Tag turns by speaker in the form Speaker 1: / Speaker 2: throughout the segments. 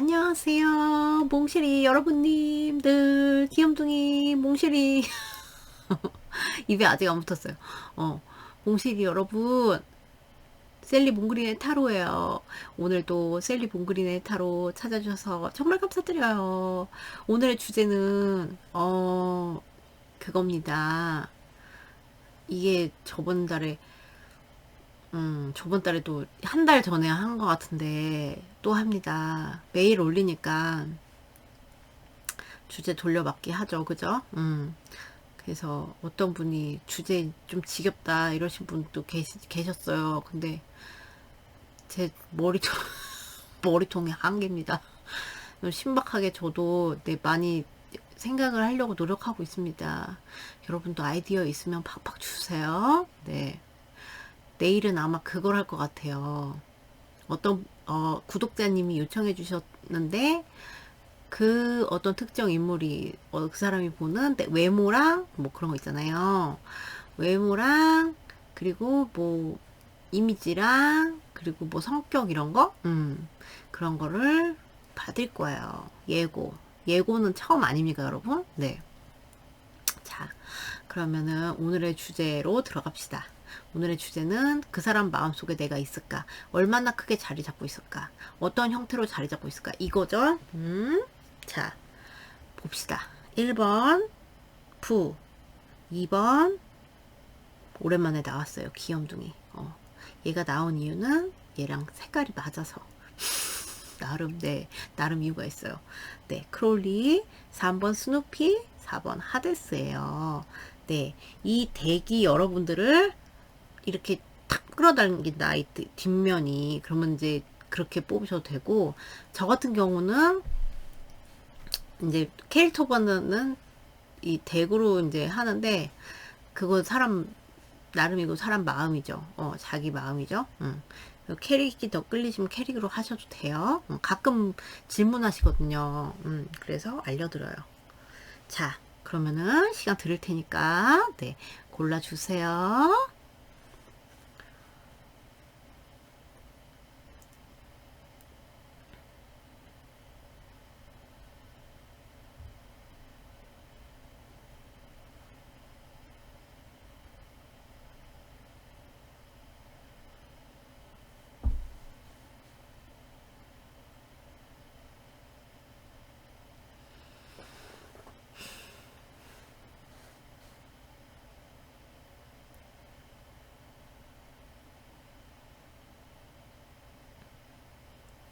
Speaker 1: 안녕하세요. 몽실이 여러분님들, 귀염둥이 몽실이 입에 아직 안 붙었어요. 어, 몽실이 여러분, 셀리 몽그린의 타로예요. 오늘도 셀리 몽그린의 타로 찾아주셔서 정말 감사드려요. 오늘의 주제는 그겁니다. 이게 저번 달에도 한 달 전에 한 것 같은데 또 합니다. 매일 올리니까 주제 돌려막기 하죠. 그죠? 그래서 어떤 분이 주제 좀 지겹다 이러신 분도 계셨어요. 근데 제 머리통이 한계입니다. 신박하게 저도 많이 생각을 하려고 노력하고 있습니다. 여러분도 아이디어 있으면 팍팍 주세요. 네. 내일은 아마 그걸 할 것 같아요. 어떤 구독자님이 요청해 주셨는데 그 어떤 특정 인물이 그 사람이 보는 외모랑 뭐 그런 거 있잖아요. 외모랑 그리고 뭐 이미지랑 그리고 뭐 성격 이런 거 그런 거를 받을 거예요. 예고는 처음 아닙니까 여러분? 네. 자, 그러면은 오늘의 주제로 들어갑시다. 오늘의 주제는 그 사람 마음속에 내가 있을까? 얼마나 크게 자리 잡고 있을까? 어떤 형태로 자리 잡고 있을까? 이거죠? 자, 봅시다. 1번 푸, 2번 오랜만에 나왔어요. 귀염둥이. 얘가 나온 이유는 얘랑 색깔이 맞아서 나름 이유가 있어요. 네, 크롤리, 3번 스누피, 4번 하데스예요. 네, 이 덱이 여러분들을 이렇게 탁 끌어당긴다, 이 뒷면이. 그러면 이제 그렇게 뽑으셔도 되고, 저 같은 경우는 이제 캐릭터번은 이 덱으로 이제 하는데, 그거 나름이고 사람 마음이죠. 자기 마음이죠. 캐릭이 더 끌리시면 캐릭으로 하셔도 돼요. 가끔 질문하시거든요. 그래서 알려드려요. 자, 그러면은 시간 드릴 테니까, 네, 골라주세요.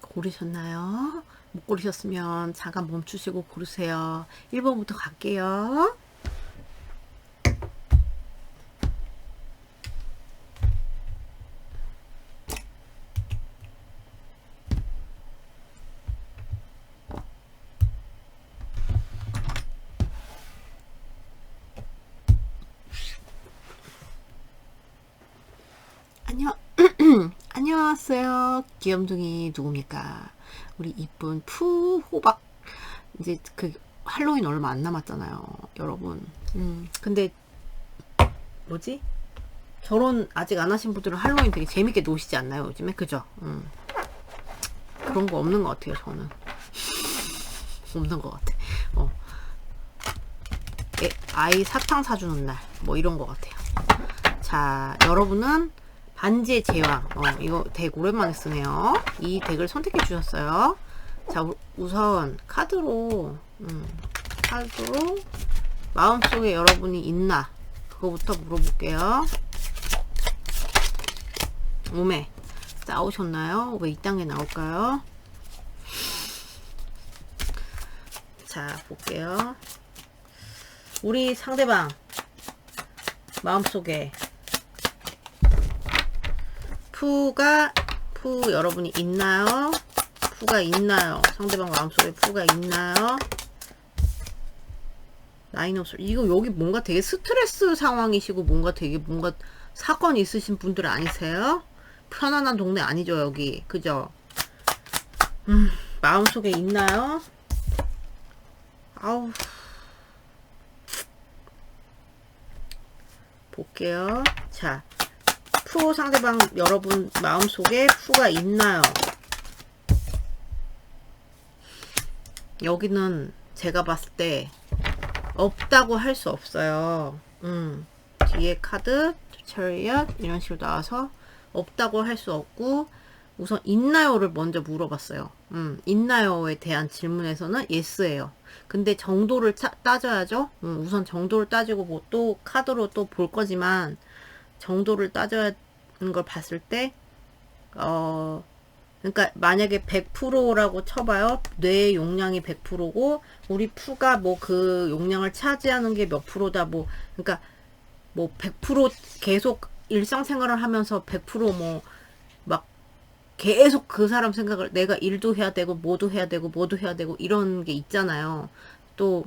Speaker 1: 고르셨나요? 못 고르셨으면 잠깐 멈추시고 고르세요. 1번부터 갈게요. 안녕하세요. 귀염둥이 누굽니까? 우리 이쁜 호박. 이제 그 할로윈 얼마 안 남았잖아요, 여러분. 근데 뭐지? 결혼 아직 안 하신 분들은 할로윈 되게 재밌게 노시지 않나요, 요즘에? 그죠? 그런 거 없는 것 같아요, 저는. 없는 것 같아. 아이 사탕 사주는 날, 뭐 이런 것 같아요. 자, 여러분은 반지의 제왕. 이거 덱 오랜만에 쓰네요. 이 덱을 선택해 주셨어요. 자, 우선 카드로 마음속에 여러분이 있나? 그거부터 물어볼게요. 오메, 싸우셨나요? 왜 이딴 게 나올까요? 자, 볼게요. 우리 상대방 마음속에 푸 여러분이 있나요? 푸가 있나요? 상대방 마음속에 푸가 있나요? 나인 오브 솔. 이거 여기 뭔가 되게 스트레스 상황이시고 뭔가 사건 있으신 분들 아니세요? 편안한 동네 아니죠 여기. 그죠? 마음속에 있나요? 아우. 볼게요. 자, 푸 상대방 여러분 마음속에 푸가 있나요? 여기는 제가 봤을 때 없다고 할 수 없어요. 뒤에 카드 처리엇 이런 식으로 나와서 없다고 할 수 없고, 우선 있나요를 먼저 물어봤어요. 있나요에 대한 질문에서는 yes예요. 근데 정도를 따져야죠. 우선 정도를 따지고 뭐 또 카드로 또 볼 거지만, 정도를 따져야 하는 걸 봤을 때 그러니까 만약에 100%라고 쳐봐요. 뇌의 용량이 100%고 우리 푸가 뭐 그 용량을 차지하는 게 몇 프로다, 뭐 그러니까 뭐 100% 계속 일상생활을 하면서 100% 막 계속 그 사람 생각을, 내가 일도 해야 되고 뭐도 해야 되고 뭐도 해야 되고 이런 게 있잖아요. 또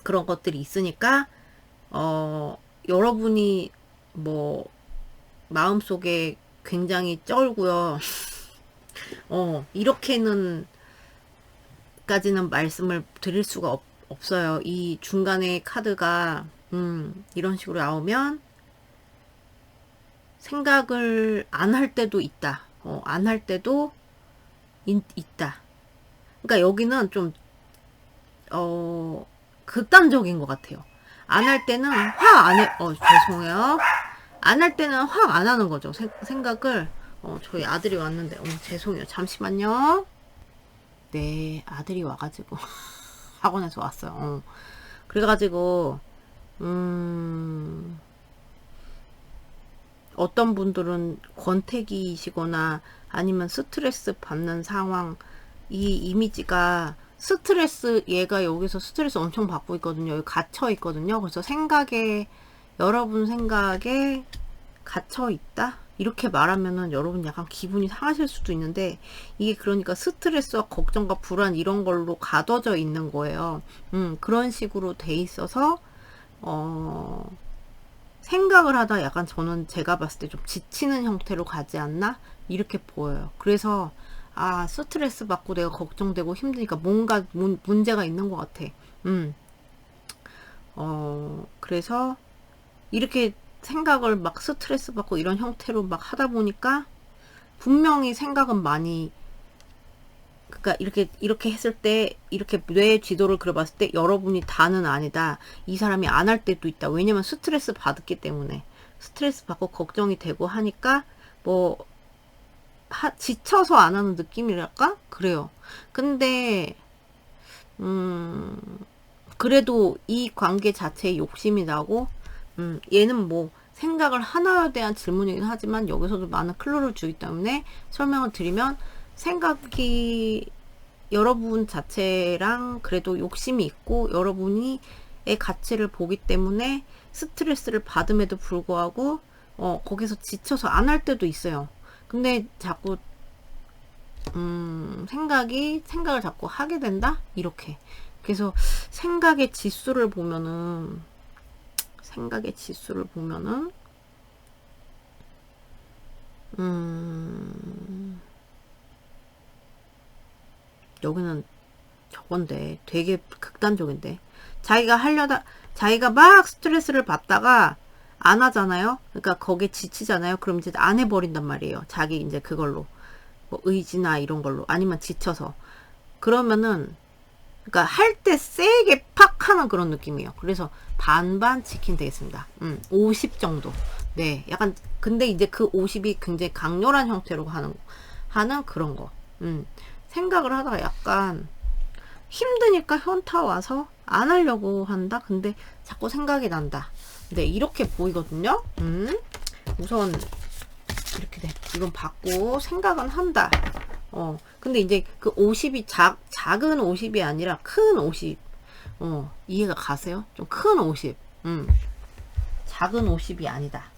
Speaker 1: 그런 것들이 있으니까 여러분이 뭐 마음속에 굉장히 쩔고요. 이렇게는 까지는 말씀을 드릴 수가 없어요. 이 중간에 카드가 이런 식으로 나오면 생각을 안 할 때도 있다. 안 할 때도 있다. 그러니까 여기는 좀 극단적인 것 같아요. 안 할 때는 화 안 해. 죄송해요. 안 할 때는 확 안 하는 거죠. 생각을. 저희 아들이 왔는데, 죄송해요. 잠시만요. 네, 아들이 와가지고, 학원에서 왔어요. 그래가지고, 어떤 분들은 권태기이시거나 아니면 스트레스 받는 상황, 이 이미지가 스트레스, 얘가 여기서 스트레스 엄청 받고 있거든요. 여기 갇혀 있거든요. 그래서 여러분 생각에 갇혀 있다? 이렇게 말하면은 여러분 약간 기분이 상하실 수도 있는데, 이게 그러니까 스트레스와 걱정과 불안 이런 걸로 가둬져 있는 거예요. 그런 식으로 돼 있어서, 생각을 하다 약간 저는 제가 봤을 때 좀 지치는 형태로 가지 않나? 이렇게 보여요. 그래서, 스트레스 받고 내가 걱정되고 힘드니까 뭔가 문제가 있는 것 같아. 그래서 이렇게 생각을 막 스트레스 받고 이런 형태로 막 하다 보니까 분명히 생각은 많이, 그러니까 이렇게 했을 때, 이렇게 뇌 지도를 그려봤을 때 여러분이 다는 아니다. 이 사람이 안 할 때도 있다. 왜냐면 스트레스 받았기 때문에. 스트레스 받고 걱정이 되고 하니까 뭐 지쳐서 안 하는 느낌이랄까? 그래요. 근데 그래도 이 관계 자체에 욕심이 나고, 얘는 뭐 생각을 하나에 대한 질문이긴 하지만 여기서도 많은 클루를 주기 때문에 설명을 드리면, 생각이 여러분 자체랑 그래도 욕심이 있고 여러분이 의 가치를 보기 때문에 스트레스를 받음에도 불구하고 거기서 지쳐서 안 할 때도 있어요. 근데 자꾸 생각을 자꾸 하게 된다? 이렇게. 그래서 생각의 지수를 보면은 여기는 저건데 되게 극단적인데, 자기가 막 스트레스를 받다가 안 하잖아요. 그러니까 거기에 지치잖아요. 그럼 이제 안 해버린단 말이에요. 자기 이제 그걸로 뭐 의지나 이런 걸로, 아니면 지쳐서. 그러면은 그러니까 할 때 세게 팍 하는 그런 느낌이에요. 그래서 반반 치킨 되겠습니다. 50 정도. 네, 약간. 근데 이제 그 50이 굉장히 강렬한 형태로 하는 그런 거. 생각을 하다가 약간 힘드니까 현타 와서 안 하려고 한다. 근데 자꾸 생각이 난다. 네, 이렇게 보이거든요. 우선 이렇게 돼. 이건 받고 생각은 한다. 근데 이제 그 50이 작은 50이 아니라 큰 50. 이해가 가세요? 좀 큰 50. 작은 50이 아니다.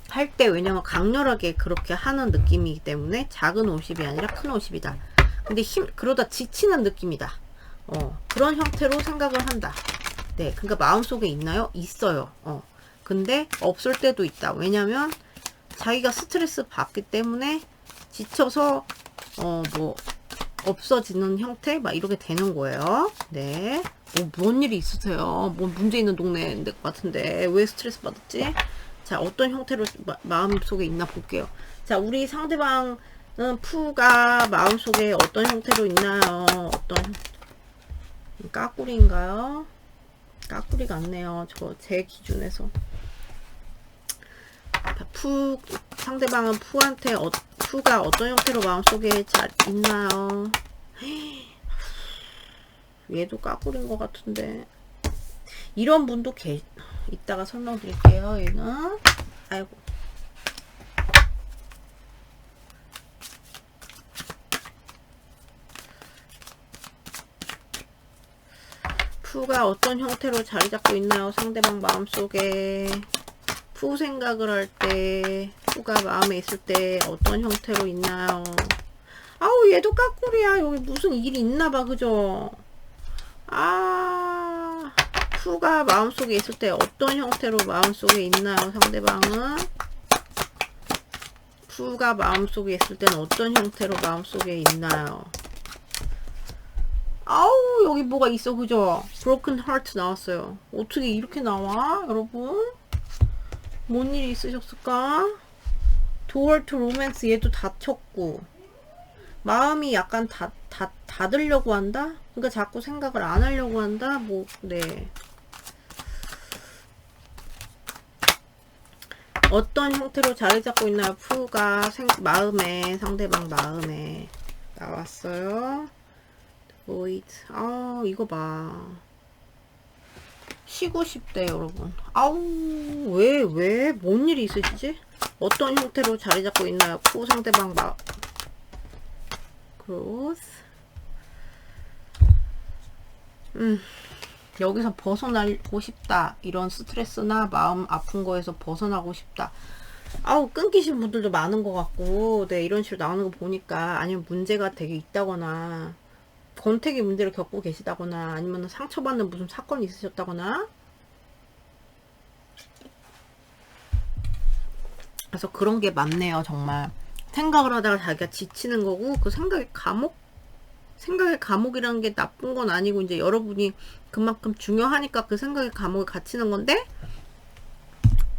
Speaker 1: 할 때, 왜냐면 강렬하게 그렇게 하는 느낌이기 때문에 작은 50이 아니라 큰 50이다. 근데 그러다 지치는 느낌이다. 그런 형태로 생각을 한다. 네, 그러니까 마음속에 있나요? 있어요. 근데 없을 때도 있다. 왜냐면 자기가 스트레스 받기 때문에 지쳐서 뭐 없어지는 형태 막 이렇게 되는 거예요. 네. 뭔 일이 있으세요? 뭐 문제 있는 동네 같은데 왜 스트레스 받았지? 자, 어떤 형태로 마음속에 있나 볼게요. 자, 우리 상대방 푸가 마음속에 어떤 형태로 있나요? 어떤 까꾸리인가요? 까꾸리 같네요. 제 기준에서. 상대방은 푸가 어떤 형태로 마음속에 잘 있나요? 얘도 까꾸리인 것 같은데. 이런 분도 이따가 설명드릴게요. 얘는. 아이고. 푸가 어떤 형태로 자리 잡고 있나요? 상대방 마음속에. 푸 생각을 할 때, 푸가 마음에 있을 때 어떤 형태로 있나요? 아우, 얘도 까꾸리야. 여기 무슨 일이 있나봐, 그죠? 푸가 마음속에 있을 때 어떤 형태로 마음속에 있나요? 상대방은. 푸가 마음속에 있을 때는 어떤 형태로 마음속에 있나요? 아우, 여기 뭐가 있어, 그죠? Broken Heart 나왔어요. 어떻게 이렇게 나와, 여러분? 뭔 일이 있으셨을까? Door to Romance 얘도 다쳤고, 마음이 약간 닫으려고 한다? 그러니까 자꾸 생각을 안 하려고 한다? 네. 어떤 형태로 자리 잡고 있나요? 푸가 상대방 마음에 나왔어요. void. 이거 봐. 쉬고 싶대, 여러분. 왜? 뭔 일이 있으시지? 어떤 형태로 자리 잡고 있나요? 푸 상대방 growth. 여기서 벗어나고 싶다. 이런 스트레스나 마음 아픈 거에서 벗어나고 싶다. 끊기신 분들도 많은 것 같고, 네, 이런 식으로 나오는 거 보니까, 아니면 문제가 되게 있다거나, 권태기 문제를 겪고 계시다거나, 아니면 상처받는 무슨 사건이 있으셨다거나, 그래서 그런 게 많네요, 정말. 생각을 하다가 자기가 지치는 거고, 그 생각의 감옥이라는 게 나쁜 건 아니고, 이제 여러분이 그만큼 중요하니까 그 생각의 감옥에 갇히는 건데,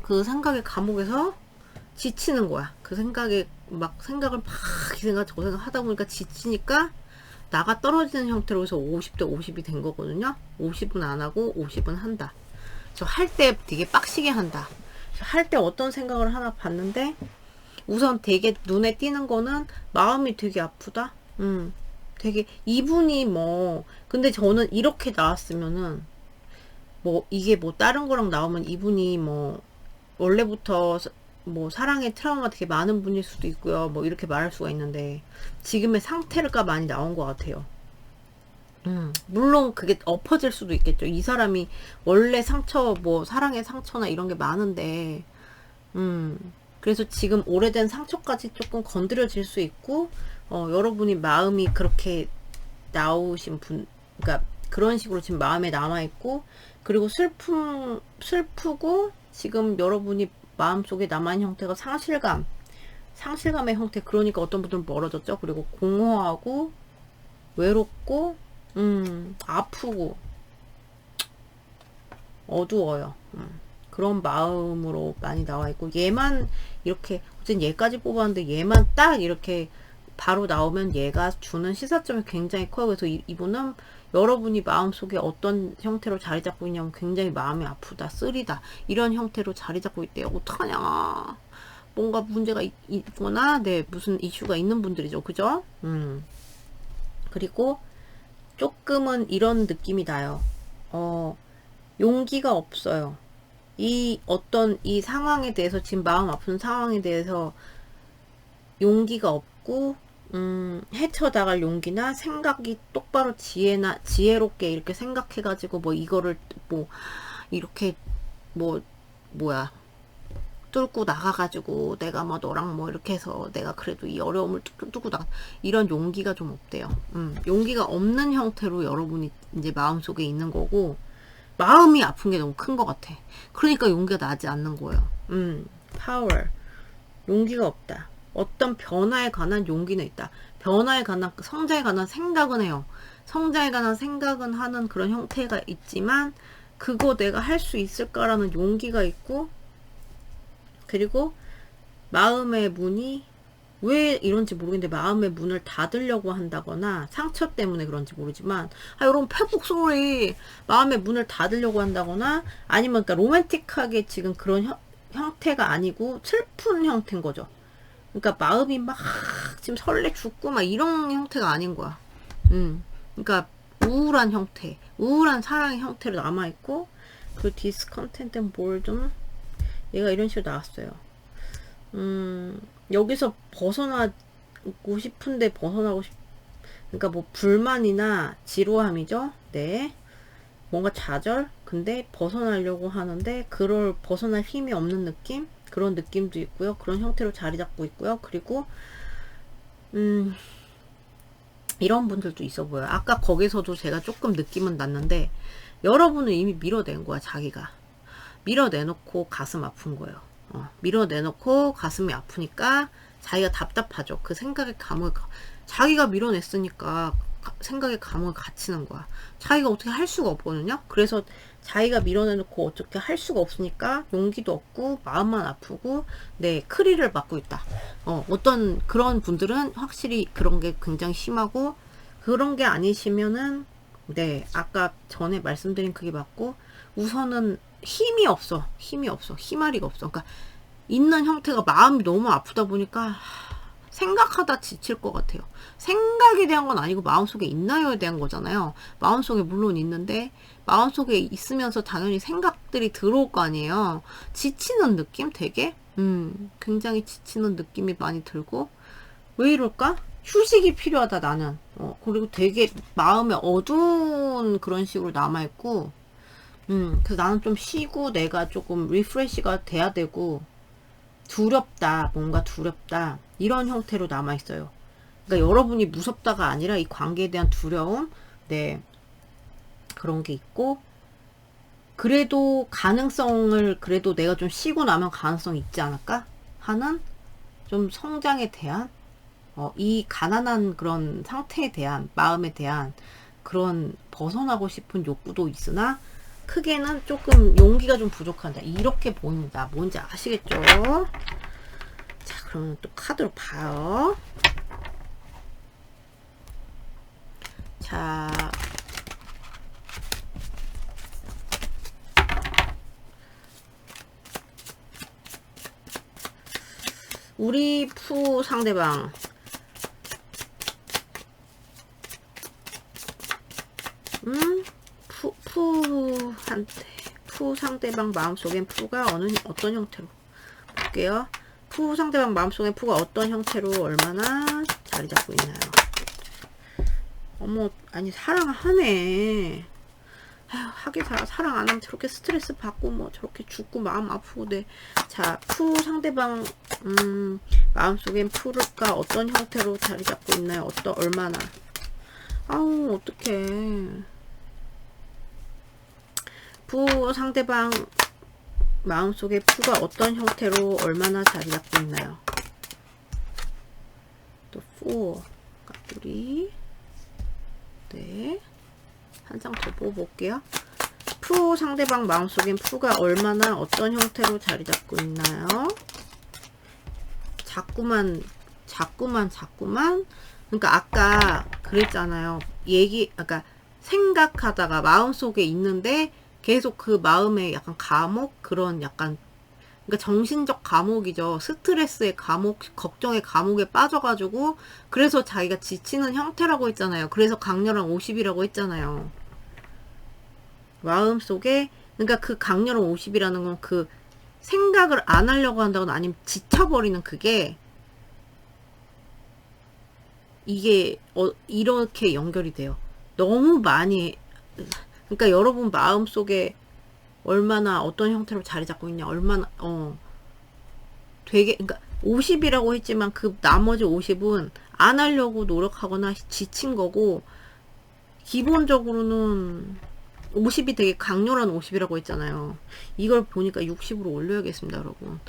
Speaker 1: 그 생각의 감옥에서 지치는 거야. 그 생각을 이 생각 저 생각 하다 보니까 지치니까 나가 떨어지는 형태로 해서 50대 50이 된 거거든요. 50은 안 하고 50은 한다. 저 할 때 되게 빡시게 한다. 할 때 어떤 생각을 하나 봤는데, 우선 되게 눈에 띄는 거는 마음이 되게 아프다. 되게 이분이 근데 저는 이렇게 나왔으면은 이게 다른 거랑 나오면 이분이 원래부터 사랑의 트라우마 되게 많은 분일 수도 있고요. 이렇게 말할 수가 있는데, 지금의 상태가 많이 나온 것 같아요. 물론 그게 엎어질 수도 있겠죠. 이 사람이 원래 사랑의 상처나 이런 게 많은데, 그래서 지금 오래된 상처까지 조금 건드려질 수 있고, 여러분이 마음이 그렇게 나오신 그러니까 그런 식으로 지금 마음에 남아있고, 그리고 슬프고, 지금 여러분이 마음속에 남아있는 형태가 상실감의 형태. 그러니까 어떤 분들은 멀어졌죠. 그리고 공허하고, 외롭고, 아프고, 어두워요. 그런 마음으로 많이 나와있고, 얘만 이렇게, 어쨌든 얘까지 뽑았는데, 얘만 딱 이렇게 바로 나오면 얘가 주는 시사점이 굉장히 커요. 그래서 이분은 여러분이 마음속에 어떤 형태로 자리 잡고 있냐면 굉장히 마음이 아프다, 쓰리다, 이런 형태로 자리 잡고 있대요. 어떡하냐, 뭔가 문제가 있거나, 네, 무슨 이슈가 있는 분들이죠. 그죠? 그리고 조금은 이런 느낌이 나요. 용기가 없어요. 이 상황에 대해서, 지금 마음 아픈 상황에 대해서 용기가 없고, 헤쳐나갈 용기나 생각이 똑바로 지혜롭게 이렇게 생각해가지고, 이거를, 이렇게, 뚫고 나가가지고, 내가 너랑 이렇게 해서, 내가 그래도 이 어려움을 뚫고 이런 용기가 좀 없대요. 용기가 없는 형태로 여러분이 이제 마음속에 있는 거고, 마음이 아픈 게 너무 큰 것 같아. 그러니까 용기가 나지 않는 거예요. 파워. 용기가 없다. 어떤 변화에 관한 용기는 있다. 변화에 관한, 성장에 관한 생각은 해요. 성장에 관한 생각은 하는 그런 형태가 있지만, 그거 내가 할 수 있을까라는 용기가 있고, 그리고 마음의 문이 왜 이런지 모르겠는데 마음의 문을 닫으려고 한다거나 상처 때문에 그런지 모르지만 이런 회복 소리 마음의 문을 닫으려고 한다거나 아니면 그러니까 로맨틱하게 지금 그런 형태가 아니고 슬픈 형태인 거죠. 그러니까 마음이 막 지금 설레 죽고 막 이런 형태가 아닌 거야. 그러니까 우울한 형태, 우울한 사랑의 형태로 남아있고 그 디스컨텐트는 뭘 좀 얘가 이런 식으로 나왔어요. 여기서 벗어나고 싶은데 그러니까 뭐 불만이나 지루함이죠. 네. 뭔가 좌절? 근데 벗어나려고 하는데 그걸 벗어날 힘이 없는 느낌? 그런 느낌도 있고요. 그런 형태로 자리 잡고 있고요. 그리고 이런 분들도 있어 보여요. 아까 거기서도 제가 조금 느낌은 났는데 여러분은 이미 밀어낸 거야. 자기가 밀어내놓고 가슴 아픈 거예요. 밀어내놓고 가슴이 아프니까 자기가 답답하죠. 그 생각의 감옥에 자기가 밀어냈으니까 생각의 감옥에 갇히는 거야. 자기가 어떻게 할 수가 없거든요. 그래서 자기가 밀어내놓고 어떻게 할 수가 없으니까 용기도 없고 마음만 아프고 네 크리를 맞고 있다. 어떤 그런 분들은 확실히 그런 게 굉장히 심하고 그런 게 아니시면은 네 아까 전에 말씀드린 그게 맞고 우선은 힘이 없어. 힘아리가 없어. 그러니까 있는 형태가 마음이 너무 아프다 보니까 생각하다 지칠 것 같아요. 생각에 대한 건 아니고 마음속에 있나요에 대한 거잖아요. 마음속에 물론 있는데 마음속에 있으면서 당연히 생각들이 들어올 거 아니에요. 지치는 느낌 되게 굉장히 지치는 느낌이 많이 들고 왜 이럴까? 휴식이 필요하다 나는. 그리고 되게 마음에 어두운 그런 식으로 남아있고 그래서 나는 좀 쉬고 내가 조금 리프레시가 돼야 되고 두렵다 뭔가 두렵다 이런 형태로 남아있어요. 그러니까 여러분이 무섭다가 아니라 이 관계에 대한 두려움 네 그런 게 있고 그래도 가능성을 그래도 내가 좀 쉬고 나면 가능성이 있지 않을까 하는 좀 성장에 대한 이 가난한 그런 상태에 대한 마음에 대한 그런 벗어나고 싶은 욕구도 있으나 크게는 조금 용기가 좀 부족한다 이렇게 보입니다. 뭔지 아시겠죠? 자 그러면 또 카드로 봐요. 자 우리 푸 상대방 푸 상대방 마음속엔 푸가 어떤 형태로 볼게요. 푸 상대방 마음속엔 푸가 어떤 형태로 얼마나 자리 잡고 있나요? 어머 아니 사랑하네. 하긴 사랑 안 하면 저렇게 스트레스 받고 뭐 저렇게 죽고 마음 아프고 네. 자 푸 상대방 마음속엔 푸가 어떤 형태로 자리 잡고 있나요? 얼마나 아우 어떡해. 푸 상대방 마음속에 푸가 어떤 형태로 얼마나 자리 잡고 있나요? 또 푸 까불이 네 한 장 더 뽑아볼게요. 푸 상대방 마음속엔 푸가 얼마나 어떤 형태로 자리 잡고 있나요? 자꾸만 그러니까 아까 그랬잖아요. 아까 생각하다가 마음속에 있는데 계속 그 마음에 약간 감옥 그런 약간 그러니까 정신적 감옥이죠. 스트레스의 감옥, 걱정의 감옥에 빠져가지고 그래서 자기가 지치는 형태라고 했잖아요. 그래서 강렬한 50이라고 했잖아요. 마음속에 그러니까 그 강렬한 50이라는 건 그 생각을 안 하려고 한다거나 아니면 지쳐버리는 그게 이게 이렇게 연결이 돼요. 너무 많이 그러니까 여러분 마음속에 얼마나 어떤 형태로 자리 잡고 있냐 얼마나 되게 그러니까 50이라고 했지만 그 나머지 50은 안 하려고 노력하거나 지친 거고 기본적으로는 50이 되게 강렬한 50이라고 했잖아요. 이걸 보니까 60으로 올려야겠습니다 여러분.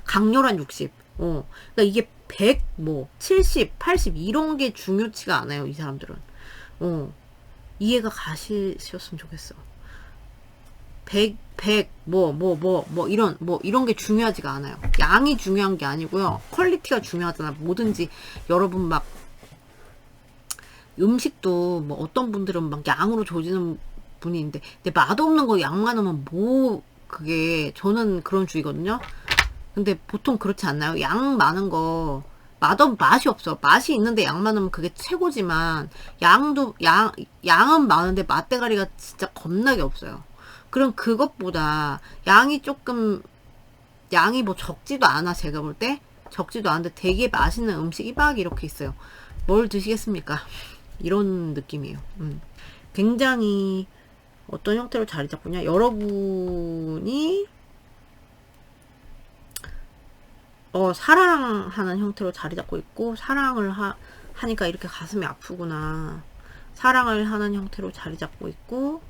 Speaker 1: 강렬한 60 그러니까 이게 100 뭐 70 80 이런 게 중요치가 않아요. 이 사람들은 이해가 가시셨으면 좋겠어. 이런 게 중요하지가 않아요. 양이 중요한 게 아니고요. 퀄리티가 중요하잖아. 뭐든지 여러분 막 음식도 뭐 어떤 분들은 막 양으로 조지는 분이 있는데, 근데 맛없는 거 양 많으면 뭐 그게, 저는 그런 주의거든요. 근데 보통 그렇지 않나요? 양 많은 거 맛이 없어. 맛이 있는데 양 많으면 그게 최고지만, 양은 많은데 맛대가리가 진짜 겁나게 없어요. 그럼 그것보다 양이 뭐 적지도 않아. 제가 볼 때 적지도 않은데 되게 맛있는 음식이 막 이렇게 있어요. 뭘 드시겠습니까? 이런 느낌이에요. 굉장히 어떤 형태로 자리 잡고냐, 여러분이 사랑하는 형태로 자리 잡고 있고, 사랑을 하니까 이렇게 가슴이 아프구나. 사랑을 하는 형태로 자리 잡고 있고,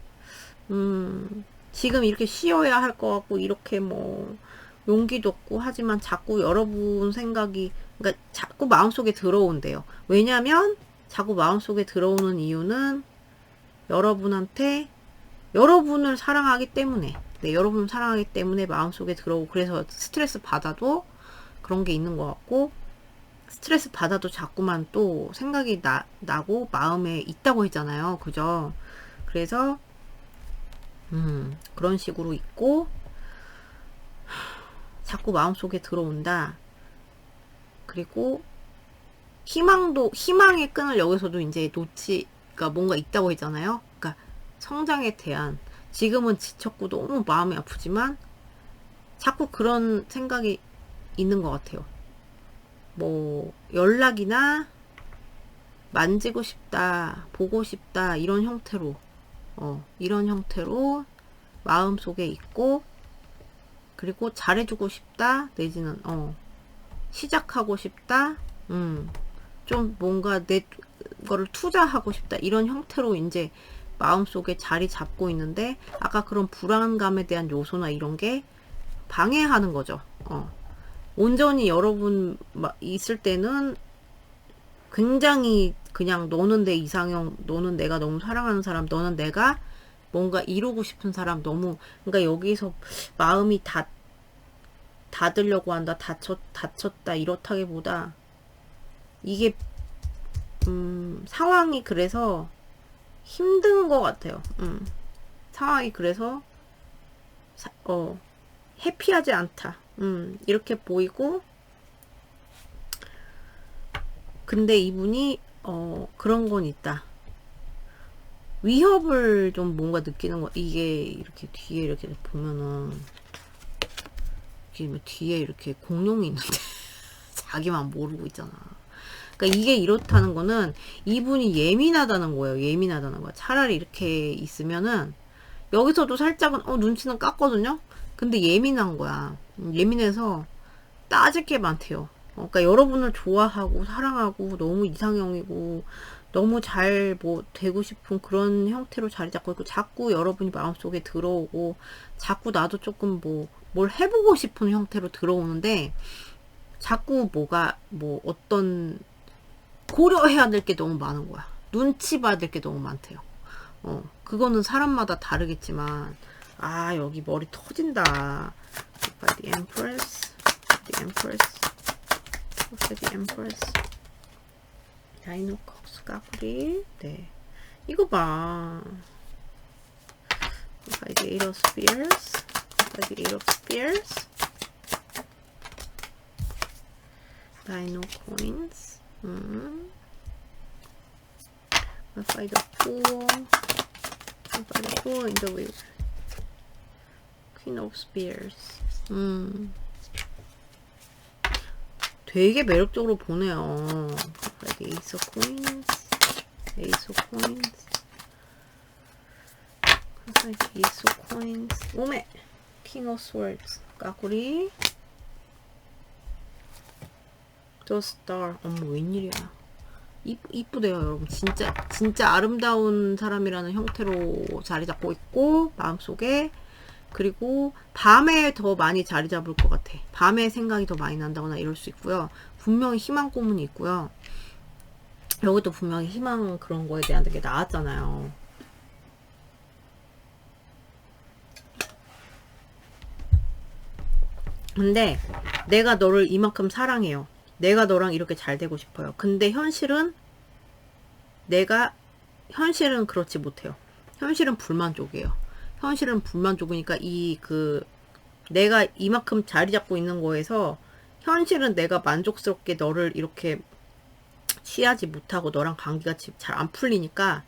Speaker 1: 지금 이렇게 쉬어야 할 것 같고, 이렇게 뭐 용기도 없고 하지만 자꾸 여러분 생각이, 그러니까 자꾸 마음속에 들어온대요. 왜냐면 자꾸 마음속에 들어오는 이유는 여러분을 사랑하기 때문에, 네, 여러분을 사랑하기 때문에 마음속에 들어오고, 그래서 스트레스 받아도 그런 게 있는 것 같고, 스트레스 받아도 자꾸만 또 생각이 나고 마음에 있다고 했잖아요. 그죠? 그래서 그런 식으로 있고, 자꾸 마음속에 들어온다. 그리고 희망의 끈을 여기서도 이제 그러니까 뭔가 있다고 했잖아요. 그러니까 성장에 대한, 지금은 지쳤고 너무 마음이 아프지만 자꾸 그런 생각이 있는 것 같아요. 뭐 연락이나 만지고 싶다, 보고 싶다, 이런 형태로 마음속에 있고, 그리고 잘해주고 싶다, 내지는 시작하고 싶다, 좀 뭔가 내 거를 투자하고 싶다, 이런 형태로 이제 마음속에 자리 잡고 있는데, 아까 그런 불안감에 대한 요소나 이런 게 방해하는 거죠. 온전히 여러분 있을 때는 굉장히 그냥, 너는 내 이상형, 너는 내가 너무 사랑하는 사람, 너는 내가 뭔가 이루고 싶은 사람, 너무, 그러니까 여기서 마음이 닫으려고 한다, 닫혔다, 이렇다기보다 이게 상황이 그래서 힘든 것 같아요. 상황이 그래서 해피하지 않다. 이렇게 보이고, 근데 이분이 그런 건 있다. 위협을 좀 뭔가 느끼는 거. 이게 이렇게 뒤에 이렇게 보면은, 이게 뭐 뒤에 이렇게 공룡이 있는데 자기만 모르고 있잖아. 그러니까 이게 이렇다는 거는 이분이 예민하다는 거예요. 예민하다는 거야. 차라리 이렇게 있으면은, 여기서도 살짝은 눈치는 깠거든요. 근데 예민한 거야. 예민해서 따질 게 많대요. 그러니까 여러분을 좋아하고 사랑하고 너무 이상형이고 너무 잘 뭐 되고 싶은 그런 형태로 자리 잡고 있고, 자꾸 여러분이 마음속에 들어오고, 자꾸 나도 조금 뭘 해보고 싶은 형태로 들어오는데, 자꾸 뭐 어떤 고려해야 될 게 너무 많은 거야. 눈치 봐야 될 게 너무 많대요. 그거는 사람마다 다르겠지만, 여기 머리 터진다. The Empress, The Empress, The Empress, 다이노콕스 까불이. 네, 이거 봐. The Eight of Spears, The Eight of Spears, Dino Coins. By the Fool, by the Fool in the Wheel, Queen of Spears. 되게 매력적으로 보네요. Ace of Coins, Ace of Coins, Ace of Coins, 오메, King of Swords, 까구리, The Star. 어머, 웬일이야. 이쁘대요, 여러분. 진짜 아름다운 사람이라는 형태로 자리 잡고 있고, 마음속에. 그리고 밤에 더 많이 자리 잡을 것 같아. 밤에 생각이 더 많이 난다거나 이럴 수 있고요. 분명히 희망 고문이 있고요. 여기도 분명히 희망 그런 거에 대한 게 나왔잖아요. 근데 내가 너를 이만큼 사랑해요. 내가 너랑 이렇게 잘 되고 싶어요. 근데 현실은 그렇지 못해요. 현실은 불만족이에요. 현실은 불만족이니까 내가 이만큼 자리 잡고 있는 거에서 현실은 내가 만족스럽게 너를 이렇게 취하지 못하고 너랑 관계가 잘 안 풀리니까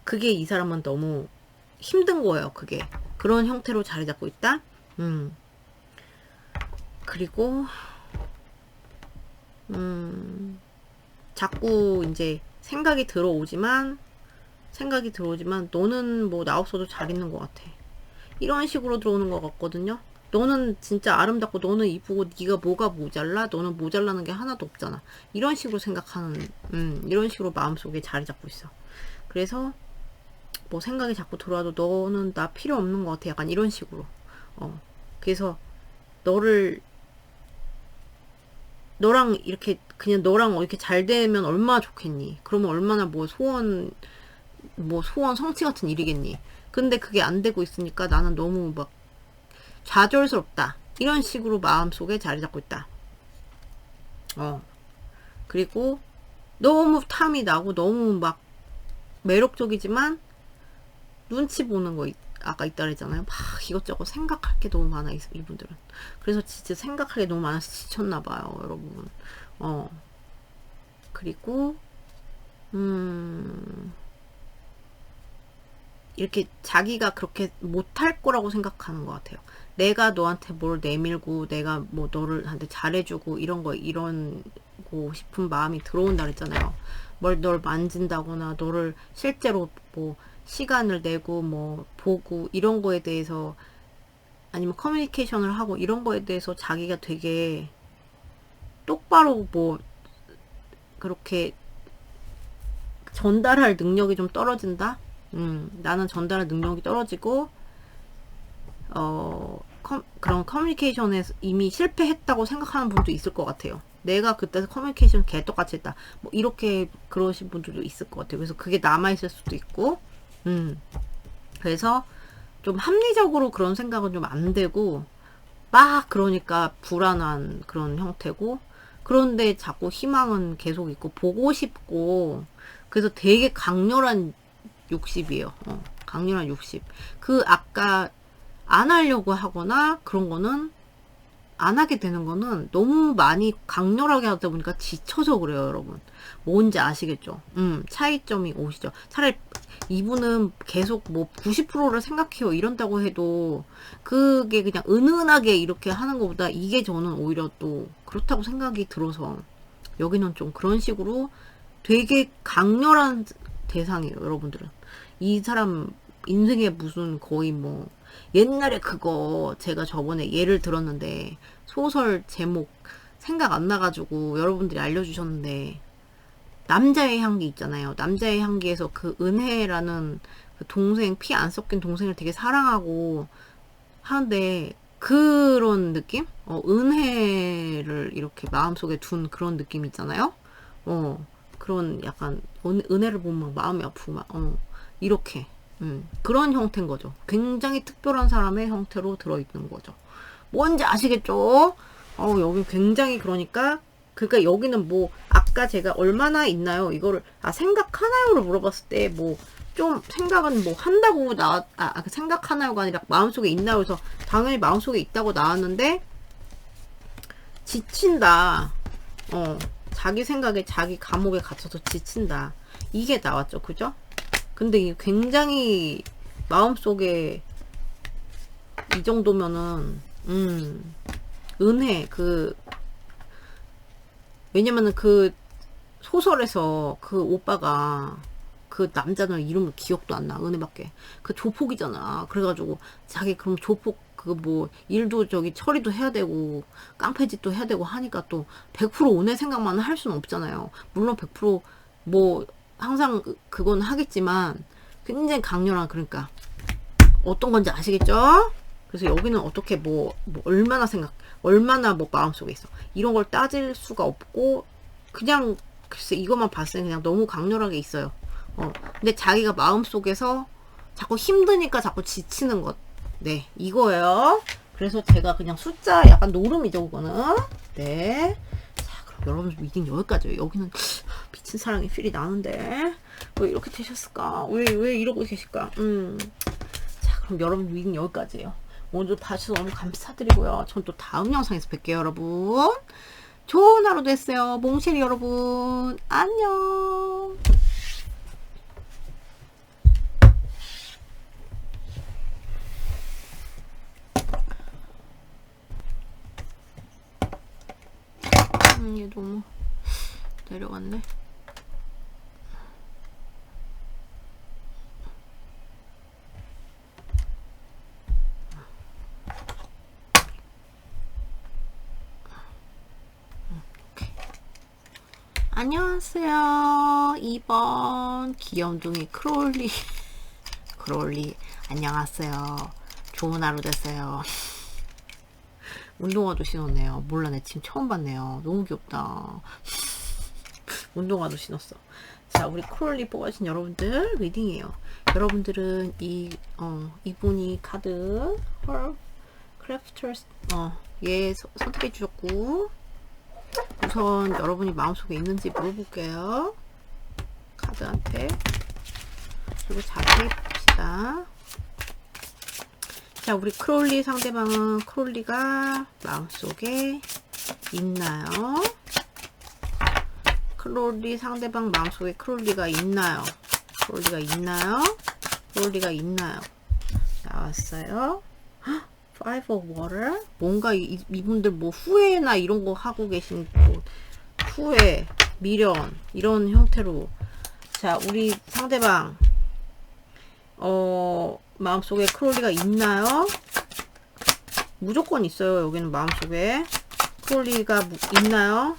Speaker 1: 그게 이 사람은 너무 힘든 거예요. 그게 그런 형태로 자리 잡고 있다. 그리고 자꾸 이제 생각이 들어오지만 너는 뭐 나 없어도 잘 있는 것 같아. 이런 식으로 들어오는 것 같거든요. 너는 진짜 아름답고 너는 이쁘고 네가 뭐가 모자라? 너는 모자라는 게 하나도 없잖아. 이런 식으로 생각하는 이런 식으로 마음속에 자리 잡고 있어. 그래서 뭐 생각이 자꾸 들어와도 너는 나 필요 없는 것 같아. 약간 이런 식으로. 그래서 너랑 이렇게 그냥 너랑 이렇게 잘 되면 얼마나 좋겠니? 그러면 얼마나 뭐 소원 성취 같은 일이겠니? 근데 그게 안 되고 있으니까 나는 너무 막 좌절스럽다. 이런 식으로 마음속에 자리 잡고 있다. 그리고 너무 탐이 나고 너무 막 매력적이지만 눈치 보는 거 아까 있다 그랬잖아요. 막 이것저것 생각할 게 너무 많아 이분들은. 그래서 진짜 생각할 게 너무 많아서 지쳤나 봐요, 여러분. 그리고 이렇게 자기가 그렇게 못할 거라고 생각하는 것 같아요. 내가 너한테 뭘 내밀고 내가 뭐 너를한테 잘해주고 이러고 싶은 마음이 들어온다 그랬잖아요. 널 만진다거나 너를 실제로 뭐 시간을 내고 뭐 보고 이런 거에 대해서 아니면 커뮤니케이션을 하고 이런 거에 대해서 자기가 되게 똑바로 뭐 그렇게 전달할 능력이 좀 떨어진다? 나는 전달할 능력이 떨어지고 그런 커뮤니케이션에서 이미 실패했다고 생각하는 분도 있을 것 같아요. 내가 그때 커뮤니케이션 개떡같이 했다. 뭐 이렇게 그러신 분들도 있을 것 같아요. 그래서 그게 남아있을 수도 있고 그래서 좀 합리적으로 그런 생각은 좀 안 되고 막 그러니까 불안한 그런 형태고 그런데 자꾸 희망은 계속 있고 보고 싶고 그래서 되게 강렬한 욕심이에요. 강렬한 욕심. 아까 안 하려고 하거나 그런 거는 안 하게 되는 거는 너무 많이 강렬하게 하다 보니까 지쳐서 그래요, 여러분. 뭔지 아시겠죠? 차이점이 오시죠? 차라리 이분은 계속 뭐 90%를 생각해요 이런다고 해도 그게 그냥 은은하게 이렇게 하는 것보다 이게 저는 오히려 또 그렇다고 생각이 들어서 여기는 좀 그런 식으로 되게 강렬한 대상이에요, 여러분들은. 이 사람 인생에 무슨 거의 뭐 옛날에 그거 제가 저번에 예를 들었는데 소설 제목 생각 안 나가지고 여러분들이 알려주셨는데 남자의 향기 있잖아요. 남자의 향기에서 그 은혜라는 그 동생, 피 안 섞인 동생을 되게 사랑하고 하는데 그런 느낌? 은혜를 이렇게 마음속에 둔 그런 느낌 있잖아요. 그런 약간 은혜를 보면 마음이 아프고 막 이렇게 그런 형태인 거죠. 굉장히 특별한 사람의 형태로 들어있는 거죠. 뭔지 아시겠죠? 여기 굉장히 그러니까 여기는 뭐 아까 제가 얼마나 있나요? 이거를 생각하나요를 물어봤을 때 뭐 좀 생각은 뭐 한다고 생각하나요가 아니라 마음속에 있나요? 그래서 당연히 마음속에 있다고 나왔는데 지친다. 자기 생각에 자기 감옥에 갇혀서 지친다. 이게 나왔죠. 그죠? 근데 이게 굉장히 마음속에 이 정도면은 은혜 왜냐면은 그 소설에서 그 오빠가 그 남자는 이름을 기억도 안 나. 은혜밖에. 그 조폭이잖아. 그래가지고 자기 그럼 조폭 그 뭐 일도 처리도 해야 되고 깡패짓도 해야 되고 하니까 또 100% 은혜 생각만 할 수는 없잖아요. 물론 100% 항상 그건 하겠지만 굉장히 강렬한 그러니까 어떤 건지 아시겠죠? 그래서 여기는 어떻게 뭐 얼마나 뭐 마음속에 있어. 이런 걸 따질 수가 없고 그냥 글쎄 이것만 봤을 때 그냥 너무 강렬하게 있어요. 근데 자기가 마음속에서 자꾸 힘드니까 자꾸 지치는 것. 네, 이거예요. 그래서 제가 그냥 숫자 약간 노름이죠, 그거는. 네. 자, 그럼 여러분 리딩 여기까지예요. 여기는 미친 사랑의 필이 나는데 왜 이렇게 되셨을까? 왜 이러고 계실까? 자, 그럼 여러분 리딩 여기까지예요. 오늘 봐주셔서 너무 감사드리고요. 전 또 다음 영상에서 뵐게요, 여러분. 좋은 하루 되세요. 몽쉘이 여러분. 안녕. 얘 너무 내려갔네. 안녕하세요. 2번 귀염둥이 크롤리. 크롤리 안녕하세요. 좋은 하루 되세요. 운동화도 신었네요. 몰라, 내 지금 처음 봤네요. 너무 귀엽다. 운동화도 신었어. 자, 우리 크롤리 뽑아주신 여러분들 리딩이에요. 여러분들은 이분이 카드 헐 크래프터스 얘 선택해 주셨고, 우선 여러분이 마음속에 있는지 물어볼게요. 카드한테. 그리고 자세히 봅시다. 자, 우리 크롤리 상대방은 크롤리가 마음속에 있나요? 크롤리 상대방 마음속에 크롤리가 있나요? 크롤리가 있나요? 크롤리가 있나요? 나왔어요. Five of Water. 뭔가 이분들 뭐 후회나 이런 거 하고 계신, 뭐 후회, 미련 이런 형태로. 자, 우리 상대방 마음속에 크롤리가 있나요? 무조건 있어요. 여기는 마음속에 크롤리가 있나요?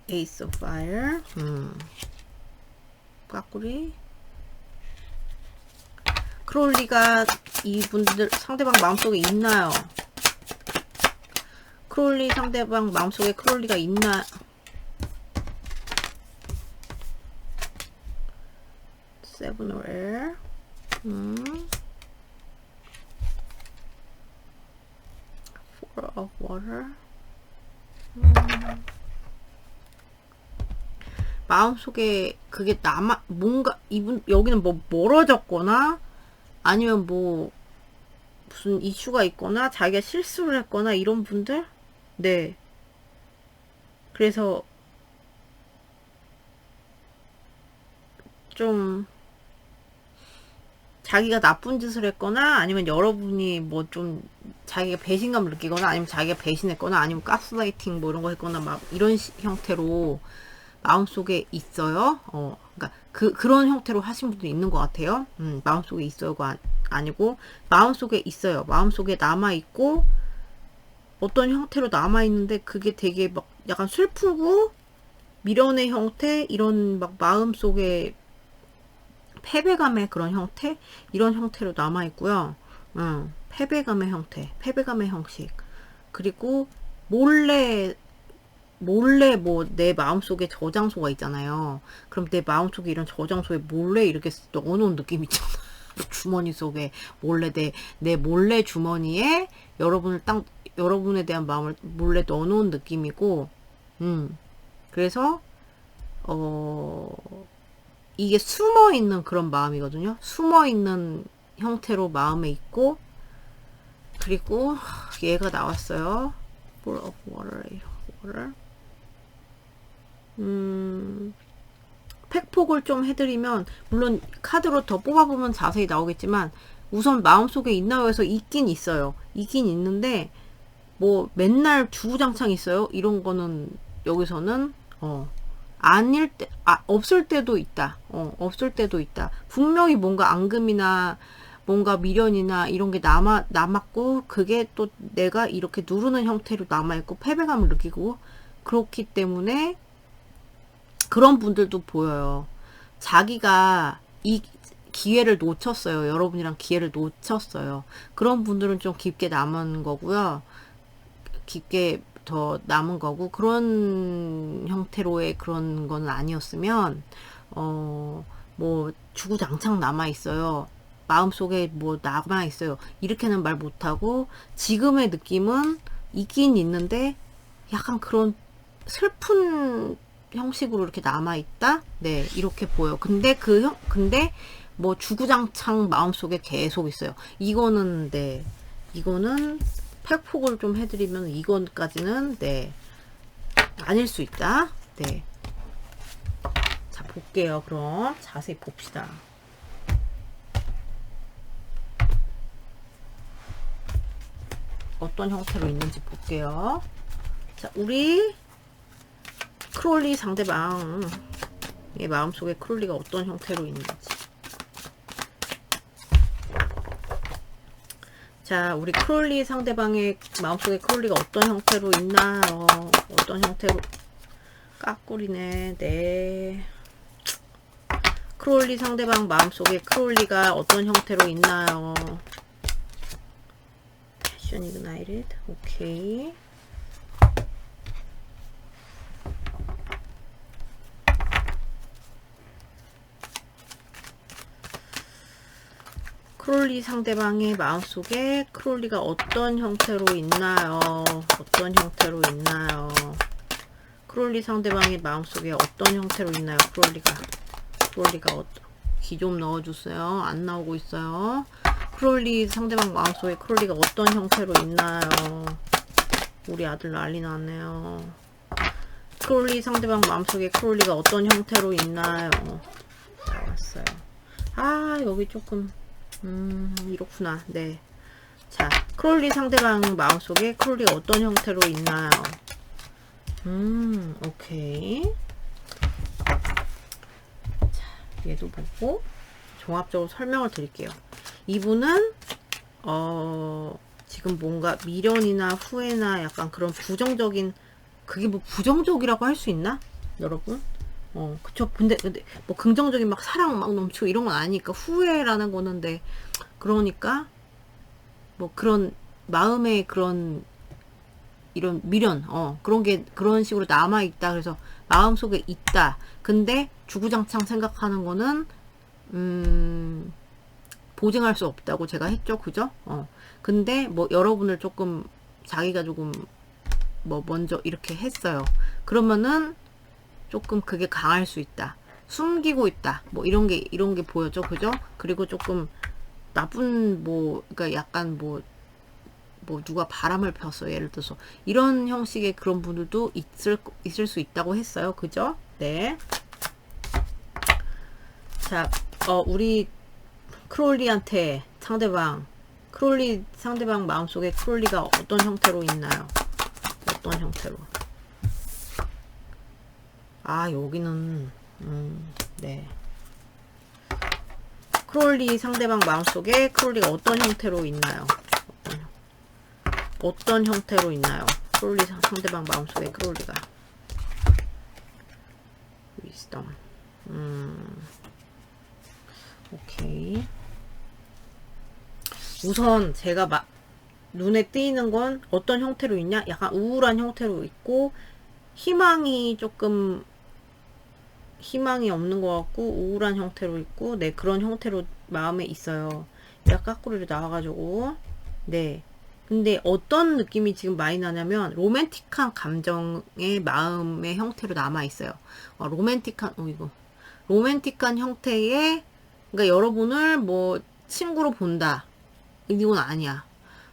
Speaker 1: Ace of Fire. 까꾸리. 크롤리가 이분들 상대방 마음속에 있나요? 크롤리 상대방 마음속에 크롤리가 있나? Seven of Air. Four of Water. 마음속에 그게 뭔가 이분 여기는 뭐 멀어졌거나 아니면 뭐 무슨 이슈가 있거나 자기가 실수를 했거나 이런 분들. 네. 그래서 좀 자기가 나쁜 짓을 했거나 아니면 여러분이 뭐 좀 자기가 배신감을 느끼거나 아니면 자기가 배신했거나 아니면 가스라이팅 뭐 이런 거 했거나 막 이런 형태로 마음속에 있어요. 그러니까 그런 형태로 하신 분도 있는 것 같아요. 마음속에 있어요가 아니고 마음속에 있어요. 마음속에 남아있고 어떤 형태로 남아있는데 그게 되게 막 약간 슬프고 미련의 형태, 이런 막 마음속에 패배감의 그런 형태, 이런 형태로 남아있고요. 패배감의 형태, 패배감의 형식. 그리고 몰래 뭐 내 마음속에 저장소가 있잖아요. 그럼 내 마음속에 이런 저장소에 몰래 이렇게 넣어놓은 느낌 있잖아. 주머니 속에 몰래 내 몰래 주머니에 여러분에 대한 마음을 몰래 넣어놓은 느낌이고, 그래서 이게 숨어있는 그런 마음이거든요. 숨어있는 형태로 마음에 있고, 그리고 얘가 나왔어요. Four of Water, Eight of Water. 팩폭을 좀 해드리면, 물론 카드로 더 뽑아보면 자세히 나오겠지만 우선 마음속에 있나요 해서 있긴 있어요. 있긴 있는데 뭐 맨날 주구장창 있어요 이런 거는 여기서는 없을 때도 있다. 없을 때도 있다. 분명히 뭔가 앙금이나 뭔가 미련이나 이런 게 남았고, 그게 또 내가 이렇게 누르는 형태로 남아있고 패배감을 느끼고, 그렇기 때문에 그런 분들도 보여요. 자기가 이 기회를 놓쳤어요. 여러분이랑 기회를 놓쳤어요. 그런 분들은 좀 깊게 남은 거고요. 깊게 더 남은 거고, 그런 형태로의 그런 거는 아니었으면 뭐 주구장창 남아 있어요. 마음속에 뭐 남아 있어요. 이렇게는 말 못하고 지금의 느낌은 있긴 있는데 약간 그런 슬픈 형식으로 이렇게 남아 있다. 네, 이렇게 보여. 근데 근데 뭐 주구장창 마음속에 계속 있어요. 이거는 네, 이거는 팩폭을 좀 해드리면 이건까지는 네 아닐 수 있다. 네, 자 볼게요. 그럼 자세히 봅시다. 어떤 형태로 있는지 볼게요. 자, 우리 크롤리 상대방의 마음속에 크롤리가 어떤 형태로 있는지. 자, 우리 크롤리 상대방의 마음속에 크롤리가 어떤 형태로 있나요? 어떤 형태로. 까꿀이네. 네. 크롤리 상대방 마음속에 크롤리가 어떤 형태로 있나요? 패션 이그나이티드. 오케이. 크롤리 상대방의 마음속에 크롤리가 어떤 형태로 있나요? 어떤 형태로 있나요? 크롤리 상대방의 마음속에 어떤 형태로 있나요? 크롤리가 기 좀 넣어주세요. 안 나오고 있어요. 크롤리 상대방 마음속에 크롤리가 어떤 형태로 있나요? 우리 아들 난리 났네요. 크롤리 상대방 마음속에 크롤리가 어떤 형태로 있나요? 나왔어요. 아, 여기 조금 이렇구나. 네. 자, 크롤리 상대방 마음속에 크롤리가 어떤 형태로 있나요? 오케이. 자, 얘도 보고 종합적으로 설명을 드릴게요. 이분은 지금 뭔가 미련이나 후회나 약간 그런 부정적인, 그게 뭐 부정적이라고 할 수 있나? 여러분? 그쵸. 근데 뭐 긍정적인 막 사랑 막 넘치고 이런 건 아니니까 후회라는 거는 데, 그러니까 뭐 그런 마음에 그런 이런 미련, 그런 게 그런 식으로 남아 있다. 그래서 마음속에 있다. 근데 주구장창 생각하는 거는 보증할 수 없다고 제가 했죠. 그죠? 근데 뭐 여러분을 조금 자기가 조금 뭐 먼저 이렇게 했어요. 그러면은 조금 그게 강할 수 있다. 숨기고 있다. 뭐 이런 게 보여죠. 그죠? 그리고 조금 나쁜 뭐 그러니까 약간 뭐 누가 바람을 폈어. 예를 들어서 이런 형식의 그런 분들도 있을 수 있다고 했어요. 그죠? 네. 자, 우리 크롤리한테 크롤리 상대방 마음속에 크롤리가 어떤 형태로 있나요? 어떤 형태로? 아, 여기는 네. 크롤리 상대방 마음속에 크롤리가 어떤 형태로 있나요? 어떤 형태로 있나요? 크롤리 상대방 마음속에 크롤리가. 위스덤. 오케이. 우선 제가 눈에 띄는 건 어떤 형태로 있냐? 약간 우울한 형태로 있고 희망이 없는 것 같고 우울한 형태로 있고 네, 그런 형태로 마음에 있어요. 약간 까꾸리로 나와가지고 네. 근데 어떤 느낌이 지금 많이 나냐면 로맨틱한 감정의 마음의 형태로 남아 있어요. 로맨틱한 형태의, 그러니까 여러분을 뭐 친구로 본다. 이건 아니야.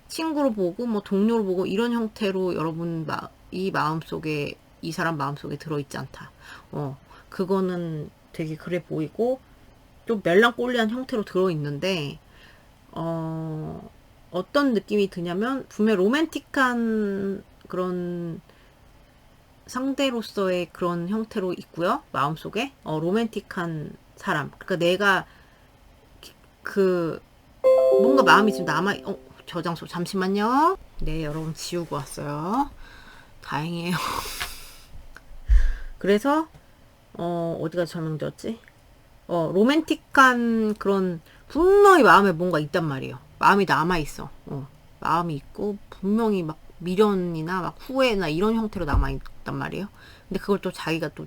Speaker 1: 친구로 보고 뭐 동료로 보고 이런 형태로 여러분 이 마음속에, 이 사람 마음속에 들어있지 않다. 그거는 되게 그래 보이고 좀 멜랑꼴리한 형태로 들어있는데 어떤 느낌이 드냐면 분명 로맨틱한 그런 상대로서의 그런 형태로 있고요. 마음속에 로맨틱한 사람. 그러니까 내가 뭔가 마음이 지금 저장소 잠시만요. 네, 여러분 지우고 왔어요. 다행이에요. 그래서 어디가 설명되었지? 로맨틱한 그런 분명히 마음에 뭔가 있단 말이에요. 마음이 남아있어. 마음이 있고 분명히 막 미련이나 막 후회나 이런 형태로 남아있단 말이에요. 근데 그걸 또 자기가 또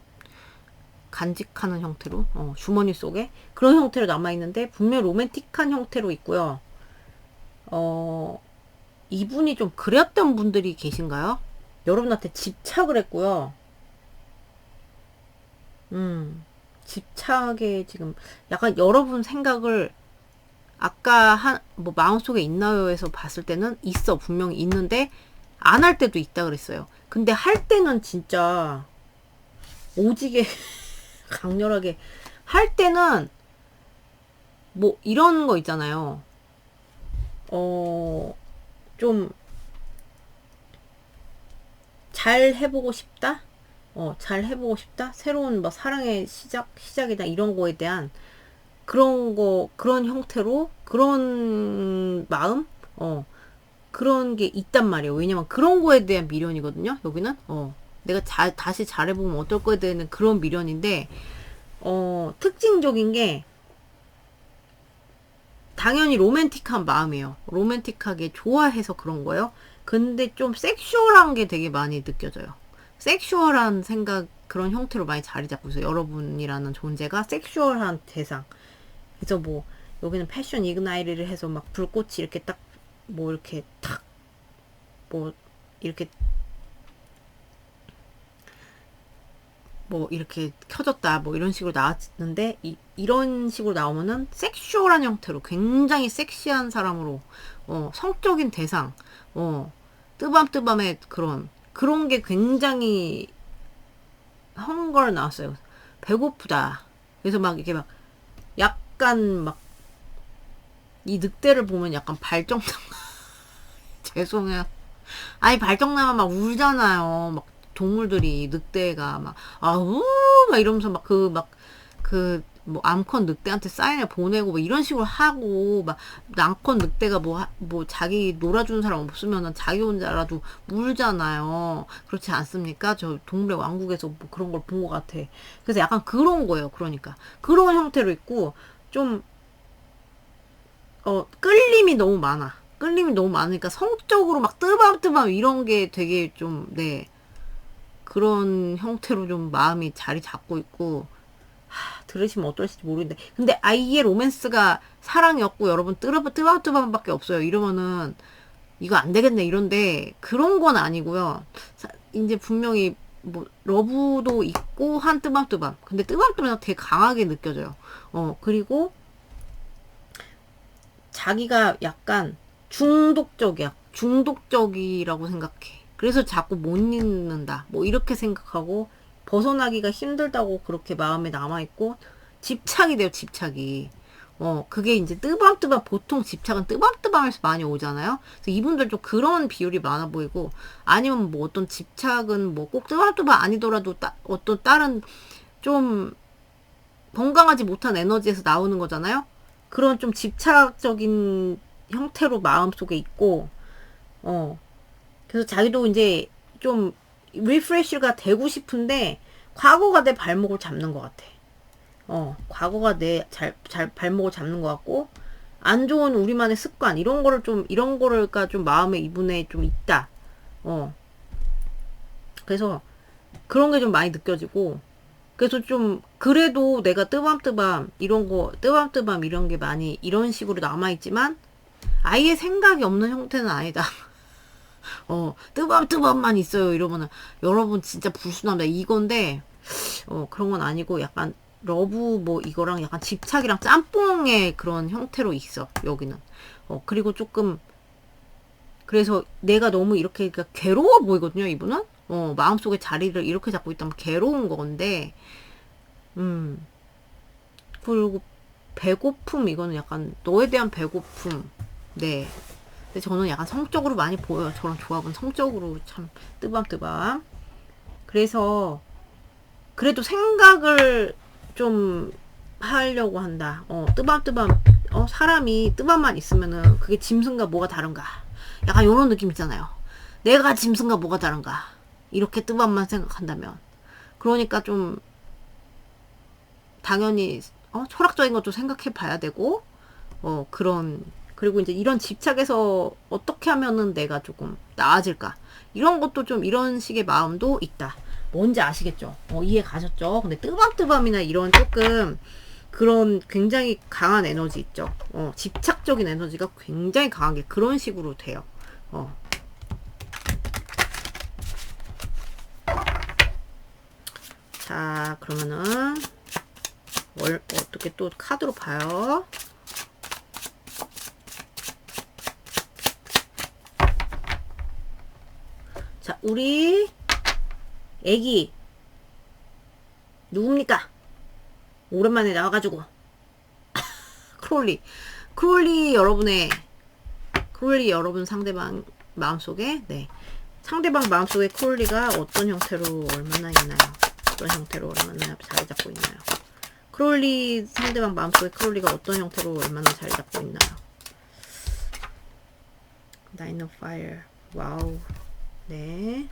Speaker 1: 간직하는 형태로, 주머니 속에 그런 형태로 남아있는데, 분명 로맨틱한 형태로 있고요. 이분이 좀 그랬던 분들이 계신가요? 여러분한테 집착을 했고요. 집착에 지금 약간 여러분 생각을 아까 뭐 마음속에 있나요에서 봤을 때는 있어. 분명히 있는데 안 할 때도 있다 그랬어요. 근데 할 때는 진짜 오지게 강렬하게 할 때는 뭐 이런 거 있잖아요. 좀 잘 해보고 싶다? 잘 해보고 싶다? 새로운 뭐 사랑의 시작이다. 이런 거에 대한 그런 형태로, 그런 마음? 그런 게 있단 말이에요. 왜냐면 그런 거에 대한 미련이거든요. 여기는. 내가 다시 잘해보면 어떨 거에 대한 그런 미련인데, 특징적인 게, 당연히 로맨틱한 마음이에요. 로맨틱하게 좋아해서 그런 거예요. 근데 좀 섹슈얼한 게 되게 많이 느껴져요. 섹슈얼한 생각, 그런 형태로 많이 자리 잡고 있어요. 여러분이라는 존재가 섹슈얼한 대상. 그래서 뭐, 여기는 패션 이그나이트를 해서 막 불꽃이 이렇게 딱, 뭐 이렇게 탁, 뭐, 이렇게, 뭐 이렇게 켜졌다. 뭐 이런 식으로 나왔는데, 이런 식으로 나오면은 섹슈얼한 형태로 굉장히 섹시한 사람으로, 성적인 대상, 뜨밤뜨밤의 그런 게 굉장히 헝걸 나왔어요. 배고프다. 그래서 막 이렇게 막 약간 막 이 늑대를 보면 약간 발정남 죄송해요. 아니 발정나면 막 울잖아요. 막 동물들이 늑대가 막 아우 막 이러면서 막 뭐 암컷 늑대한테 사인을 보내고 뭐 이런 식으로 하고 막 남컷 늑대가 뭐 자기 놀아주는 사람 없으면은 자기 혼자라도 울잖아요. 그렇지 않습니까? 저 동물의 왕국에서 뭐 그런 걸 본 것 같아. 그래서 약간 그런 거예요. 그러니까 그런 형태로 있고 좀 끌림이 너무 많아. 끌림이 너무 많으니까 성적으로 막 뜨밤뜨밤 이런 게 되게 좀, 네. 그런 형태로 좀 마음이 자리 잡고 있고, 들으시면 어떨지 모르겠는데. 근데 아예 로맨스가 사랑이었고, 여러분 뜨밤뜨밤밖에 없어요. 이러면은, 이거 안 되겠네. 이런데, 그런 건 아니고요. 이제 분명히, 뭐, 러브도 있고, 한 뜨밤뜨밤. 근데 뜨밤뜨밤 되게 강하게 느껴져요. 그리고, 자기가 약간 중독적이야. 중독적이라고 생각해. 그래서 자꾸 못 잊는다. 뭐 이렇게 생각하고 벗어나기가 힘들다고 그렇게 마음에 남아있고 집착이 돼요. 집착이. 그게 이제 뜨밤뜨밤 보통 집착은 뜨밤뜨밤에서 많이 오잖아요. 그래서 이분들 좀 그런 비율이 많아 보이고 아니면 뭐 어떤 집착은 뭐 꼭 뜨밤뜨밤 아니더라도 어떤 다른 좀 건강하지 못한 에너지에서 나오는 거잖아요. 그런 좀 집착적인 형태로 마음속에 있고, 그래서 자기도 이제 좀 리프레시가 되고 싶은데, 과거가 내 발목을 잡는 것 같아. 과거가 내 발목을 잡는 것 같고, 안 좋은 우리만의 습관, 이런 거를가 좀 마음에 이분에 좀 있다. 그래서 그런 게 좀 많이 느껴지고, 그래서 좀 그래도 내가 뜨밤뜨밤 이런 게 많이 이런 식으로 남아있지만 아예 생각이 없는 형태는 아니다. 뜨밤뜨밤만 있어요. 이러면은 여러분 진짜 불순합니다. 이건데 그런 건 아니고 약간 러브 뭐 이거랑 약간 집착이랑 짬뽕의 그런 형태로 있어. 여기는. 그리고 조금 그래서 내가 너무 이렇게 그러니까 괴로워 보이거든요. 이분은. 마음속에 자리를 이렇게 잡고 있다면 괴로운 건데 그리고 배고픔, 이거는 약간 너에 대한 배고픔. 네. 근데 저는 약간 성적으로 많이 보여요. 저런 조합은 성적으로 참 뜨밤뜨밤. 그래서 그래도 생각을 좀 하려고 한다. 뜨밤뜨밤. 사람이 뜨밤만 있으면은 그게 짐승과 뭐가 다른가. 약간 요런 느낌 있잖아요. 내가 짐승과 뭐가 다른가. 이렇게 뜨밤만 생각한다면. 그러니까 좀 당연히 철학적인 것도 생각해 봐야 되고 그리고 이제 이런 집착에서 어떻게 하면은 내가 조금 나아질까 이런 것도 좀 이런 식의 마음도 있다. 뭔지 아시겠죠? 이해 가셨죠? 근데 뜨밤뜨밤이나 이런 조금 그런 굉장히 강한 에너지 있죠? 집착적인 에너지가 굉장히 강하게 그런 식으로 돼요. 자, 그러면은 어떻게 또 카드로 봐요? 자, 우리 애기 누굽니까? 오랜만에 나와가지고 크롤리 여러분 상대방 마음속에 상대방 마음속에 크롤리가 어떤 형태로 얼마나 있나요? 어떤 형태로 얼마나 자리 잡고 있나요? 크롤리 상대방 마음속에 크롤리가 어떤 형태로 얼마나 자리 잡고 있나요? Nine of Fire. 와우. 네.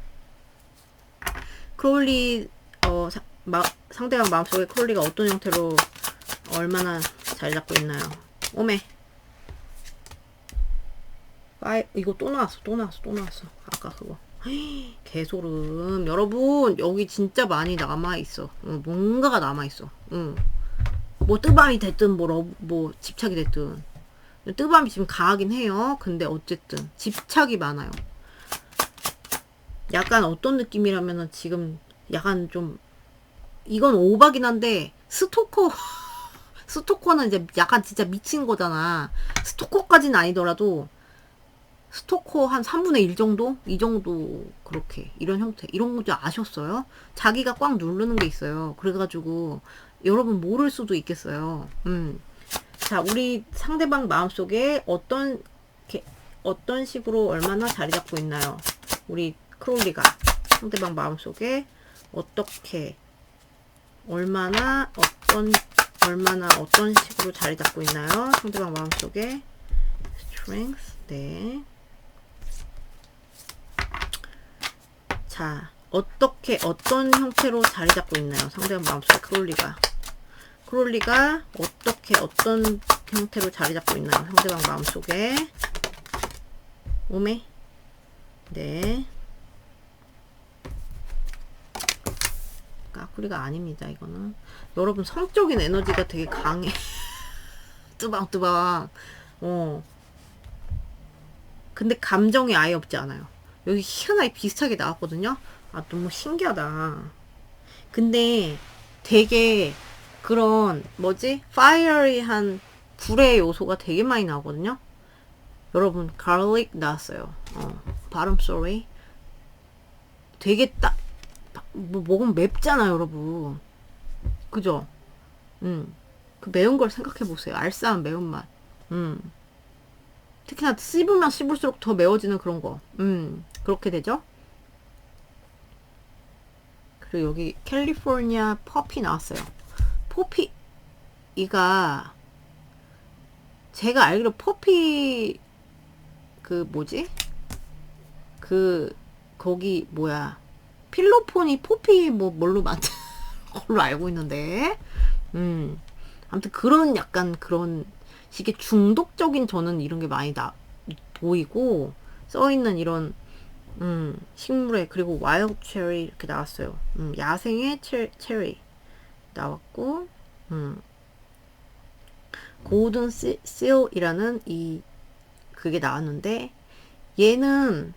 Speaker 1: 크롤리 상대방 마음속에 크롤리가 어떤 형태로 얼마나 자리 잡고 있나요? 오메. 이거 또 나왔어. 아까 그거. 개소름. 여러분, 여기 진짜 많이 남아있어. 뭔가가 남아있어. 뭐, 뜨밤이 됐든, 뭐, 집착이 됐든. 뜨밤이 지금 강하긴 해요. 근데 어쨌든, 집착이 많아요. 약간 어떤 느낌이라면은 지금, 약간 좀, 이건 오바긴 한데, 스토커는 이제 약간 진짜 미친 거잖아. 스토커까지는 아니더라도, 스토커 한 3분의 1 정도? 이 정도, 그렇게. 이런 형태. 이런 거 좀 아셨어요? 자기가 꽉 누르는 게 있어요. 그래가지고, 여러분 모를 수도 있겠어요. 자, 우리 상대방 마음속에 어떤 식으로 얼마나 자리 잡고 있나요? 우리 크롤리가. 상대방 마음속에 어떻게, 얼마나 어떤 식으로 자리 잡고 있나요? 상대방 마음속에. Strength. 네. 자, 어떤 형태로 자리 잡고 있나요? 상대방 마음속에 크롤리가 어떤 형태로 자리 잡고 있나요? 상대방 마음속에. 오메. 네. 까꾸리가 아닙니다, 이거는. 여러분, 성적인 에너지가 되게 강해. 뜨방뜨방. 근데 감정이 아예 없지 않아요. 여기 희한하게 비슷하게 나왔거든요. 너무 신기하다. 근데 되게 그런 파이어리한 불의 요소가 되게 많이 나오거든요. 여러분, garlic 나왔어요. 발음 sorry. 되게 먹으면 맵잖아요, 여러분. 그죠? 그 매운 걸 생각해 보세요. 알싸한 매운맛. 특히나 씹으면 씹을수록 더 매워지는 그런 거. 그렇게 되죠? 그리고 여기 캘리포니아 퍼피 나왔어요. 이가 제가 알기로 퍼피 거기 필로폰이 포피 뭘로 만든 걸로 알고 있는데. 아무튼 약간 그런 식의 중독적인 저는 이런 게 많이 보이고 써있는 이런 식물에. 그리고 와일드 체리 이렇게 나왔어요. 야생의 체리 나왔고, 고든 실이라는 그게 나왔는데, 얘는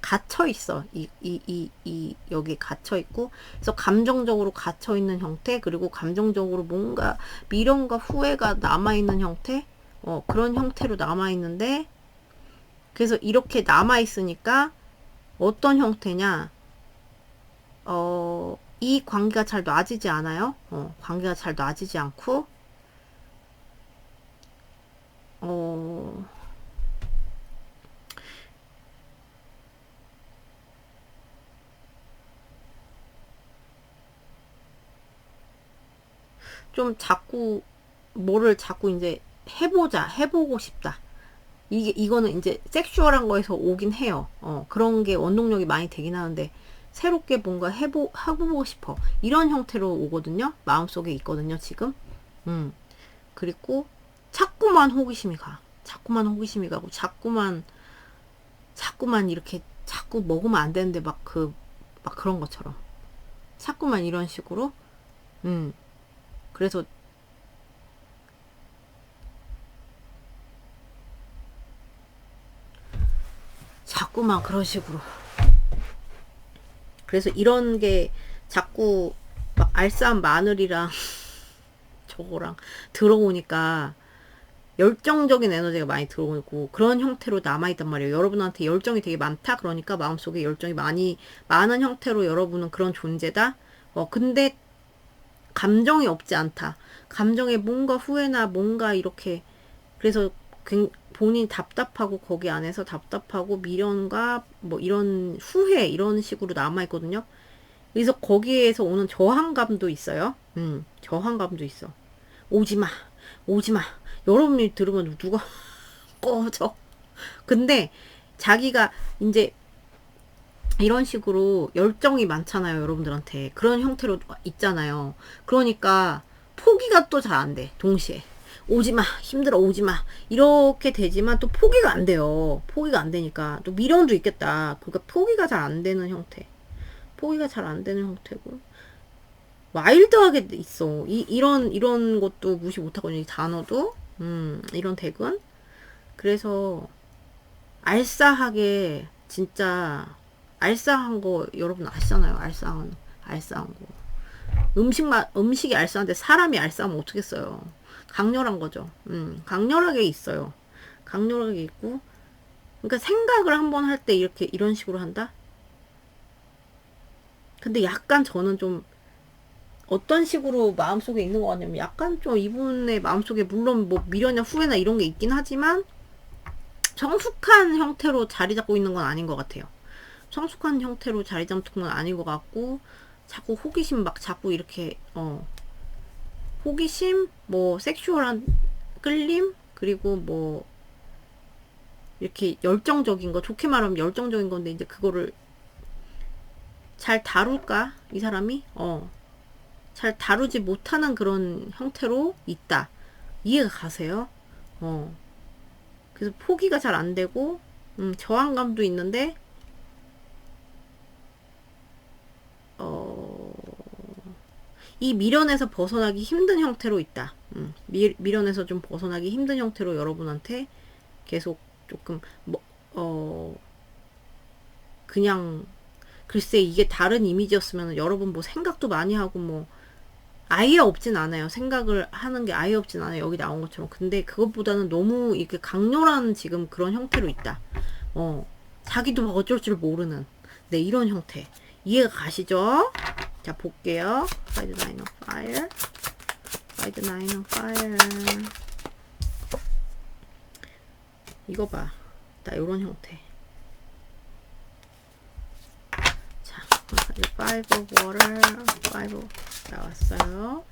Speaker 1: 갇혀 있어. 여기 갇혀 있고, 그래서 감정적으로 갇혀 있는 형태, 그리고 감정적으로 뭔가 미련과 후회가 남아 있는 형태, 그런 형태로 남아 있는데, 그래서 이렇게 남아 있으니까 어떤 형태냐? 이 관계가 잘 놔지지 않아요. 관계가 잘 놔지지 않고, 좀 뭐를 자꾸 이제 해보고 싶다. 이거는 이제 섹슈얼한 거에서 오긴 해요. 그런 게 원동력이 많이 되긴 하는데, 새롭게 뭔가 해보고 싶어. 이런 형태로 오거든요. 마음속에 있거든요, 지금. 그리고 자꾸만 호기심이 가고, 자꾸만 이렇게, 자꾸 먹으면 안 되는데, 막 그런 것처럼. 자꾸만 이런 식으로. 그래서 자꾸만 그런 식으로. 그래서 이런 게 자꾸 막 알싸한 마늘이랑 저거랑 들어오니까 열정적인 에너지가 많이 들어오고 그런 형태로 남아있단 말이에요. 여러분한테 열정이 되게 많다. 그러니까 마음속에 열정이 많은 형태로 여러분은 그런 존재다. 근데 감정이 없지 않다. 감정에 뭔가 후회나 뭔가 이렇게, 그래서 본인이 답답하고 거기 안에서 답답하고 미련과 뭐 이런 후회 이런 식으로 남아있거든요. 그래서 거기에서 오는 저항감도 있어요. 저항감도 있어. 오지마, 오지마. 여러분이 들으면 누가 꺼져. 근데 자기가 이제 이런 식으로 열정이 많잖아요. 여러분들한테. 그런 형태로 있잖아요. 그러니까 포기가 또 잘 안 돼. 동시에. 오지마, 힘들어, 오지마. 이렇게 되지만 또 포기가 안 돼요. 포기가 안 되니까. 또 미련도 있겠다. 그러니까 포기가 잘 안 되는 형태. 포기가 잘 안 되는 형태고. 와일드하게 있어. 이런 것도 무시 못하거든요. 이 단어도. 이런 덱은. 그래서, 알싸하게, 진짜, 알싸한 거, 여러분 아시잖아요. 알싸한 거. 음식이 알싸한데 사람이 알싸하면 어떡겠어요. 강렬한 거죠. 강렬하게 있어요. 강렬하게 있고. 그러니까 생각을 한번 할 때 이런 식으로 한다? 근데 약간 저는 좀, 어떤 식으로 마음속에 있는 것 같냐면 약간 좀 이분의 마음속에 물론 뭐 미련이나 후회나 이런 게 있긴 하지만 성숙한 형태로 자리 잡고 있는 건 아닌 것 같아요. 성숙한 형태로 자리 잡는 건 아닌 것 같고 자꾸 호기심 막 자꾸 이렇게 호기심 뭐 섹슈얼한 끌림 그리고 뭐 이렇게 열정적인 거 좋게 말하면 열정적인 건데 이제 그거를 잘 다룰까 이 사람이 잘 다루지 못하는 그런 형태로 있다. 이해가 가세요? 그래서 포기가 잘 안 되고, 저항감도 있는데, 이 미련에서 벗어나기 힘든 형태로 있다. 미련에서 좀 벗어나기 힘든 형태로 여러분한테 계속 조금, 그냥, 글쎄, 이게 다른 이미지였으면 여러분 뭐 생각도 많이 하고 뭐, 아예 없진 않아요. 생각을 하는 게 아예 없진 않아요. 여기 나온 것처럼. 근데 그것보다는 너무 이렇게 강렬한 지금 그런 형태로 있다. 자기도 막 어쩔 줄 모르는. 네, 이런 형태. 이해가 가시죠? 자, 볼게요. By the Nine of Fire. By the Nine of Fire. 이거 봐. 나 요런 형태. 자, Five of Water. Five of 나왔어요.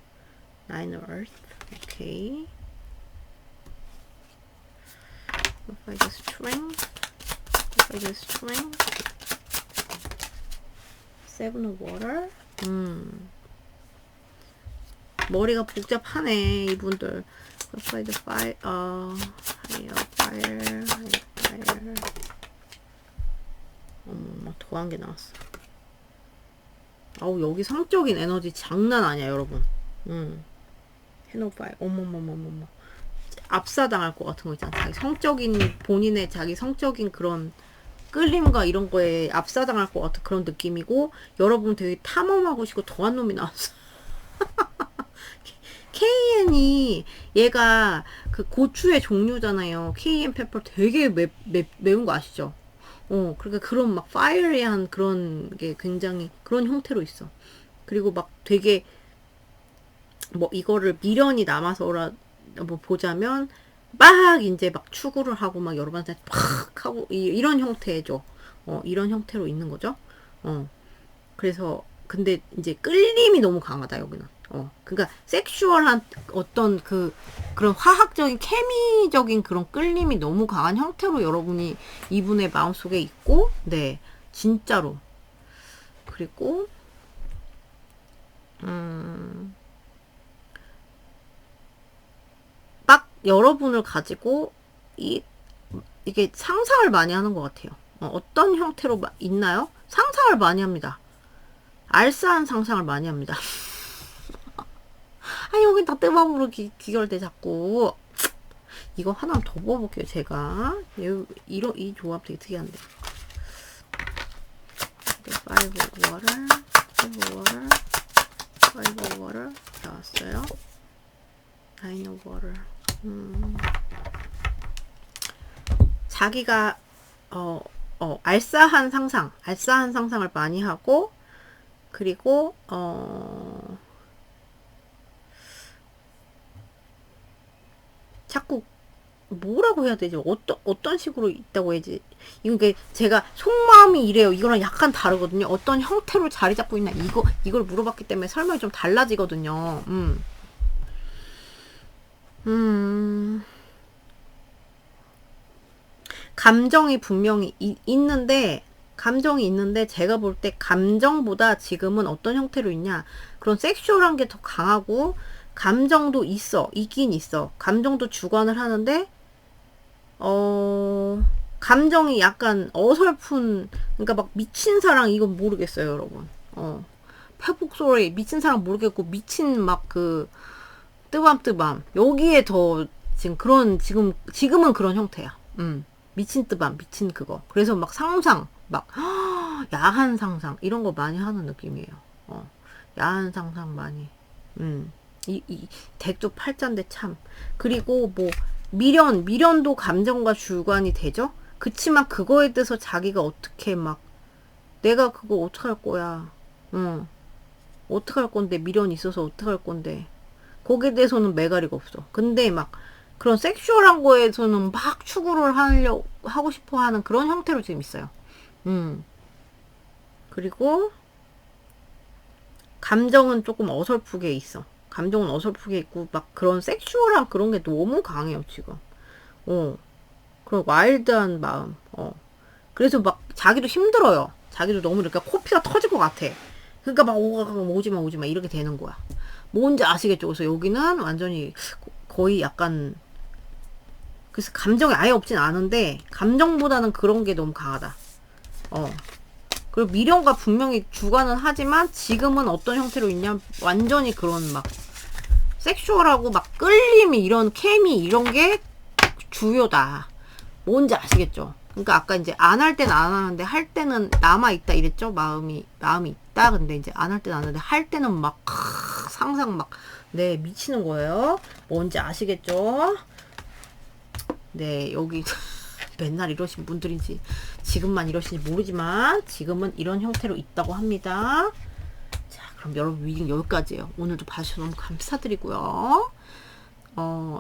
Speaker 1: Nine of Earth. 오케이. Five of Strength. Five of Strength. Seven of Water. 머리가 복잡하네 이분들. Five of Fire. High of Fire. High of Fire. 더한 게 나왔어. 아우 여기 성적인 에너지 장난 아니야 여러분. 해노파이 어머머머머머 압사당할 것 같은 거 있잖아. 자기 성적인 본인의 자기 성적인 그런 끌림과 이런 거에 압사당할 것 같은 그런 느낌이고 여러분 되게 탐험하고 싶고 더한 놈이 나왔어. KN이 얘가 그 고추의 종류잖아요. KN 페퍼 되게 매운 거 아시죠? 그러니까 그런 막 파이어리한 그런 게 굉장히 그런 형태로 있어. 그리고 막 되게 뭐 이거를 미련이 남아서라 뭐 보자면 막 이제 막 추구를 하고 막 여러분한테 팍 하고 이런 형태죠. 이런 형태로 있는 거죠. 그래서 근데 이제 끌림이 너무 강하다 여기는. 그러니까 섹슈얼한 어떤 그런 화학적인 케미적인 그런 끌림이 너무 강한 형태로 여러분이 이분의 마음속에 있고, 네, 진짜로. 그리고 딱 여러분을 가지고 이게 상상을 많이 하는 것 같아요. 어떤 형태로 있나요? 상상을 많이 합니다. 알싸한 상상을 많이 합니다. 아, 여긴 다 뜨밤으로 귀결돼 자꾸. 이거 하나 더 뽑아볼게요, 제가. 이 조합 되게 특이한데. 파이브 오버를, 파이브 오버를 나왔어요. 나인 오버를. 자기가, 알싸한 상상을 많이 하고, 그리고, 자꾸 뭐라고 해야 되지? 어떤 식으로 있다고 해야지? 이게 제가 속마음이 이래요. 이거랑 약간 다르거든요. 어떤 형태로 자리 잡고 있나 이걸 물어봤기 때문에 설명이 좀 달라지거든요. 감정이 분명히 있는데 제가 볼 때 감정보다 지금은 어떤 형태로 있냐? 그런 섹슈얼한 게 더 강하고 감정도 있긴 있어. 감정도 주관을 하는데 감정이 약간 어설픈, 그러니까 막 미친 사랑 이건 모르겠어요, 여러분. 페북 소리 미친 사랑 모르겠고 미친 막 그 뜨밤 여기에 더 지금은 그런 형태야. 미친 뜨밤 미친 그거. 그래서 막 상상 막 야한 상상 이런 거 많이 하는 느낌이에요. 야한 상상 많이. 이 덱도 팔자인데 참. 그리고 뭐 미련도 감정과 주관이 되죠. 그치만 그거에 대해서 자기가 어떻게 막 내가 그거 어떡할 거야. 어떡할 건데 미련이 있어서 어떡할 건데. 거기에 대해서는 매가리가 없어. 근데 막 그런 섹슈얼한 거에서는 막 추구를 하고 싶어 하는 그런 형태로 지금 있어요. 그리고 감정은 조금 어설프게 있어. 감정은 어설프게 있고 막 그런 섹슈얼한 그런 게 너무 강해요 지금. 그런 와일드한 마음. 그래서 막 자기도 힘들어요. 자기도 너무 이렇게 코피가 터질 것 같아. 그러니까 막 오지마 이렇게 되는 거야. 뭔지 아시겠죠? 그래서 여기는 완전히 거의 약간 그래서 감정이 아예 없진 않은데 감정보다는 그런 게 너무 강하다. 그리고 미련과 분명히 주관은 하지만 지금은 어떤 형태로 있냐 완전히 그런 막 섹슈얼하고 막 끌림이 이런 케미 이런 게 주요다. 뭔지 아시겠죠? 그러니까 아까 이제 안 할 때는 안 하는데 할 때는 남아있다 이랬죠? 마음이 있다. 근데 이제 안 할 때는 안 하는데 할 때는 막 상상 막 네 미치는 거예요. 뭔지 아시겠죠? 네 여기 맨날 이러신 분들인지 지금만 이러시는지 모르지만 지금은 이런 형태로 있다고 합니다. 자 그럼 여러분 리딩 여기까지예요. 오늘도 봐주셔서 너무 감사드리고요.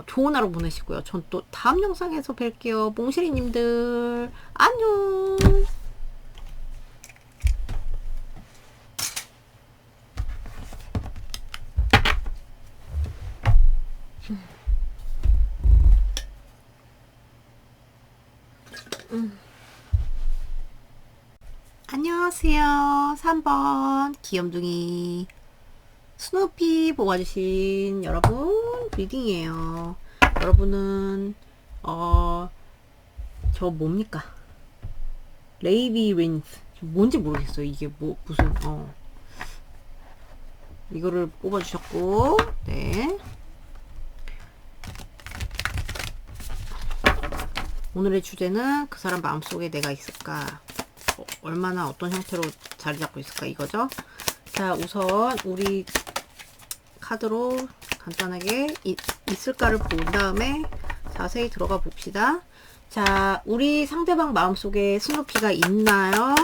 Speaker 1: 좋은 하루 보내시고요. 전 또 다음 영상에서 뵐게요. 몽실이님들 안녕. 안녕하세요. 3번 귀염둥이 스누피 보고 와주신 여러분 리딩이에요. 여러분은 저 뭡니까? 레이비린스 뭔지 모르겠어요. 이게 무슨 이거를 뽑아주셨고 네 오늘의 주제는 그 사람 마음속에 내가 있을까? 얼마나 어떤 형태로 자리 잡고 있을까 이거죠. 자 우선 우리 카드로 간단하게 있을까를 본 다음에 자세히 들어가 봅시다. 자 우리 상대방 마음속에 스누피가 있나요?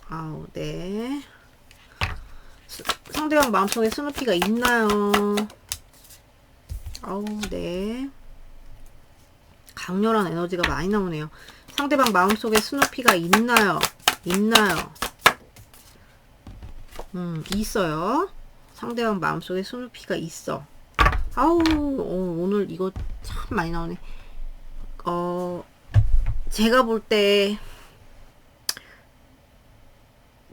Speaker 1: 아우 네 상대방 마음속에 스누피가 있나요? 아우 네 강렬한 에너지가 많이 나오네요. 상대방 마음속에 스누피가 있나요? 있어요. 상대방 마음속에 스누피가 있어. 아우 오늘 이거 참 많이 나오네. 제가 볼 때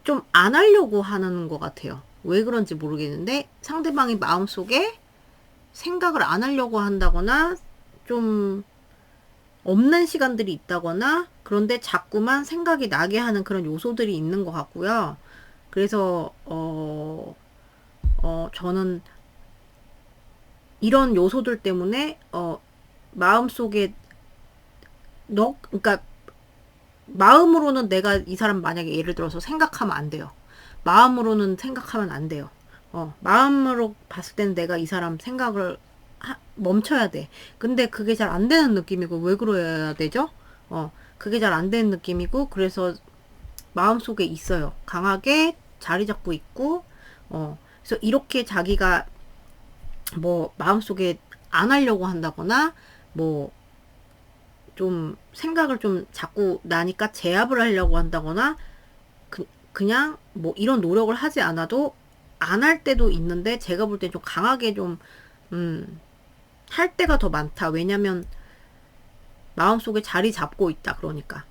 Speaker 1: 좀 안 하려고 하는 것 같아요. 왜 그런지 모르겠는데 상대방의 마음속에 생각을 안 하려고 한다거나 좀 없는 시간들이 있다거나 그런데 자꾸만 생각이 나게 하는 그런 요소들이 있는 것 같고요. 그래서 저는 이런 요소들 때문에 마음속에 그러니까 마음으로는 내가 이 사람 만약에 예를 들어서 생각하면 안 돼요. 마음으로는 생각하면 안 돼요. 마음으로 봤을 때는 내가 이 사람 생각을 멈춰야 돼. 근데 그게 잘 안 되는 느낌이고, 왜 그래야 되죠? 그게 잘 안 되는 느낌이고, 그래서 마음속에 있어요. 강하게 자리 잡고 있고, 그래서 이렇게 자기가 뭐 마음속에 안 하려고 한다거나, 뭐 좀 생각을 좀 자꾸 나니까 제압을 하려고 한다거나, 그냥 뭐 이런 노력을 하지 않아도 안 할 때도 있는데, 제가 볼 땐 좀 강하게 좀 할 때가 더 많다. 왜냐면 마음속에 자리 잡고 있다. 그러니까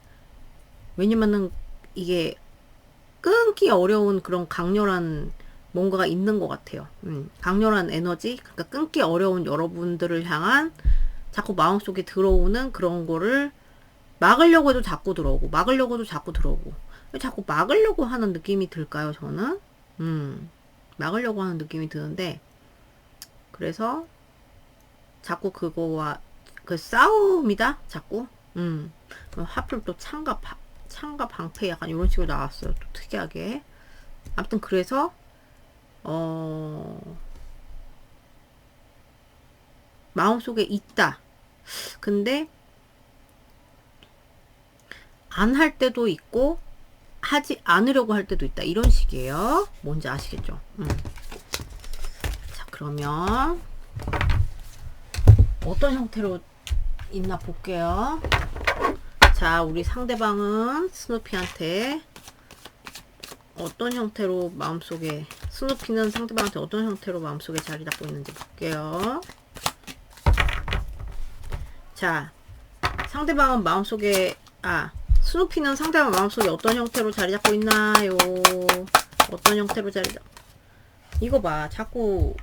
Speaker 1: 왜냐면은 이게 끊기 어려운 그런 강렬한 뭔가가 있는 것 같아요. 강렬한 에너지, 그러니까 끊기 어려운 여러분들을 향한 자꾸 마음속에 들어오는 그런 거를 막으려고 해도 자꾸 들어오고, 막으려고 해도 자꾸 들어오고, 자꾸 막으려고 하는 느낌이 들까요, 저는? 막으려고 하는 느낌이 드는데, 그래서 자꾸 그거와 그 싸움이다, 자꾸. 하필 또 창과 방패 약간 이런 식으로 나왔어요. 또 특이하게. 아무튼 그래서 마음속에 있다. 근데 안 할 때도 있고 하지 않으려고 할 때도 있다. 이런 식이에요. 뭔지 아시겠죠? 자, 그러면 어떤 형태로 있나 볼게요. 자, 우리 상대방은 스누피한테 어떤 형태로 마음속에, 스누피는 상대방한테 어떤 형태로 마음속에 자리 잡고 있는지 볼게요. 자, 상대방은 마음속에, 스누피는 상대방 마음속에 어떤 형태로 자리 잡고 있나요? 어떤 형태로 자리 잡, 이거 봐. 자꾸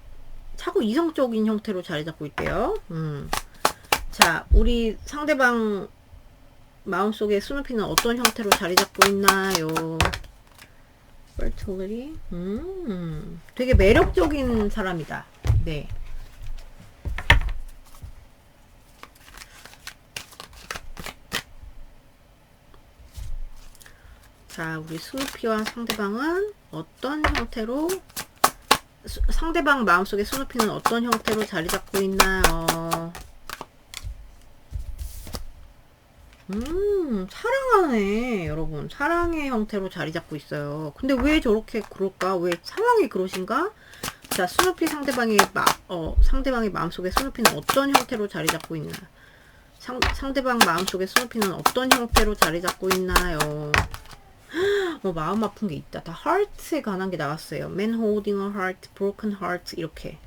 Speaker 1: 이성적인 형태로 자리 잡고 있대요. 자, 우리 상대방 마음속에 스누피는 어떤 형태로 자리 잡고 있나요? fertility. 되게 매력적인 사람이다. 네. 자, 우리 스누피와 상대방은 어떤 형태로, 상대방 마음속에 스누피는 어떤 형태로 자리 잡고 있나요? 사랑하네, 여러분. 사랑의 형태로 자리 잡고 있어요. 근데 왜 저렇게 그럴까? 왜 상황이 그러신가? 자, 스누피 상대방의 마음속에 스누피는 어떤 형태로 자리 잡고 있나? 상대방 마음속에 스누피는 어떤 형태로 자리 잡고 있나요? 마음 아픈 게 있다. 다 heart에 관한 게 나왔어요. Man holding a heart, broken heart, 이렇게.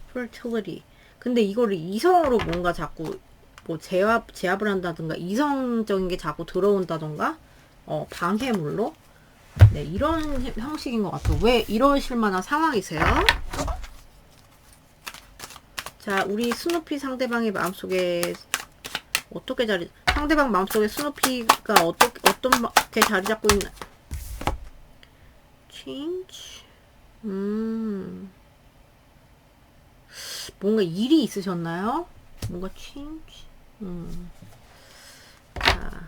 Speaker 1: fertility. 근데 이거를 이성으로 뭔가 자꾸 뭐 제압을 한다든가, 이성적인 게 자꾸 들어온다던가, 방해물로. 네, 이런 형식인 것 같아요. 왜 이러실 만한 상황이세요? 자, 우리 스누피 상대방의 마음속에 상대방 마음속에 스누피가 어떻게 자리 잡고 있나? change. 뭔가 일이 있으셨나요? 뭔가 change. 자,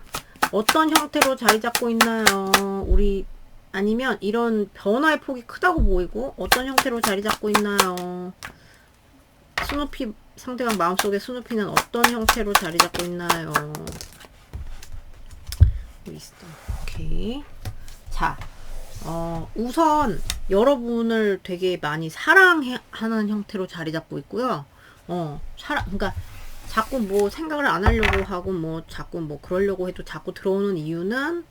Speaker 1: 어떤 형태로 자리 잡고 있나요? 아니면 이런 변화의 폭이 크다고 보이고, 어떤 형태로 자리 잡고 있나요? 스누피, 상대방 마음속에 스누피는 어떤 형태로 자리 잡고 있나요? 오케이. 자, 우선 여러분을 되게 많이 사랑하는 형태로 자리 잡고 있고요. 그러니까 자꾸 뭐 생각을 안 하려고 하고, 뭐 자꾸 뭐 그러려고 해도 자꾸 들어오는 이유는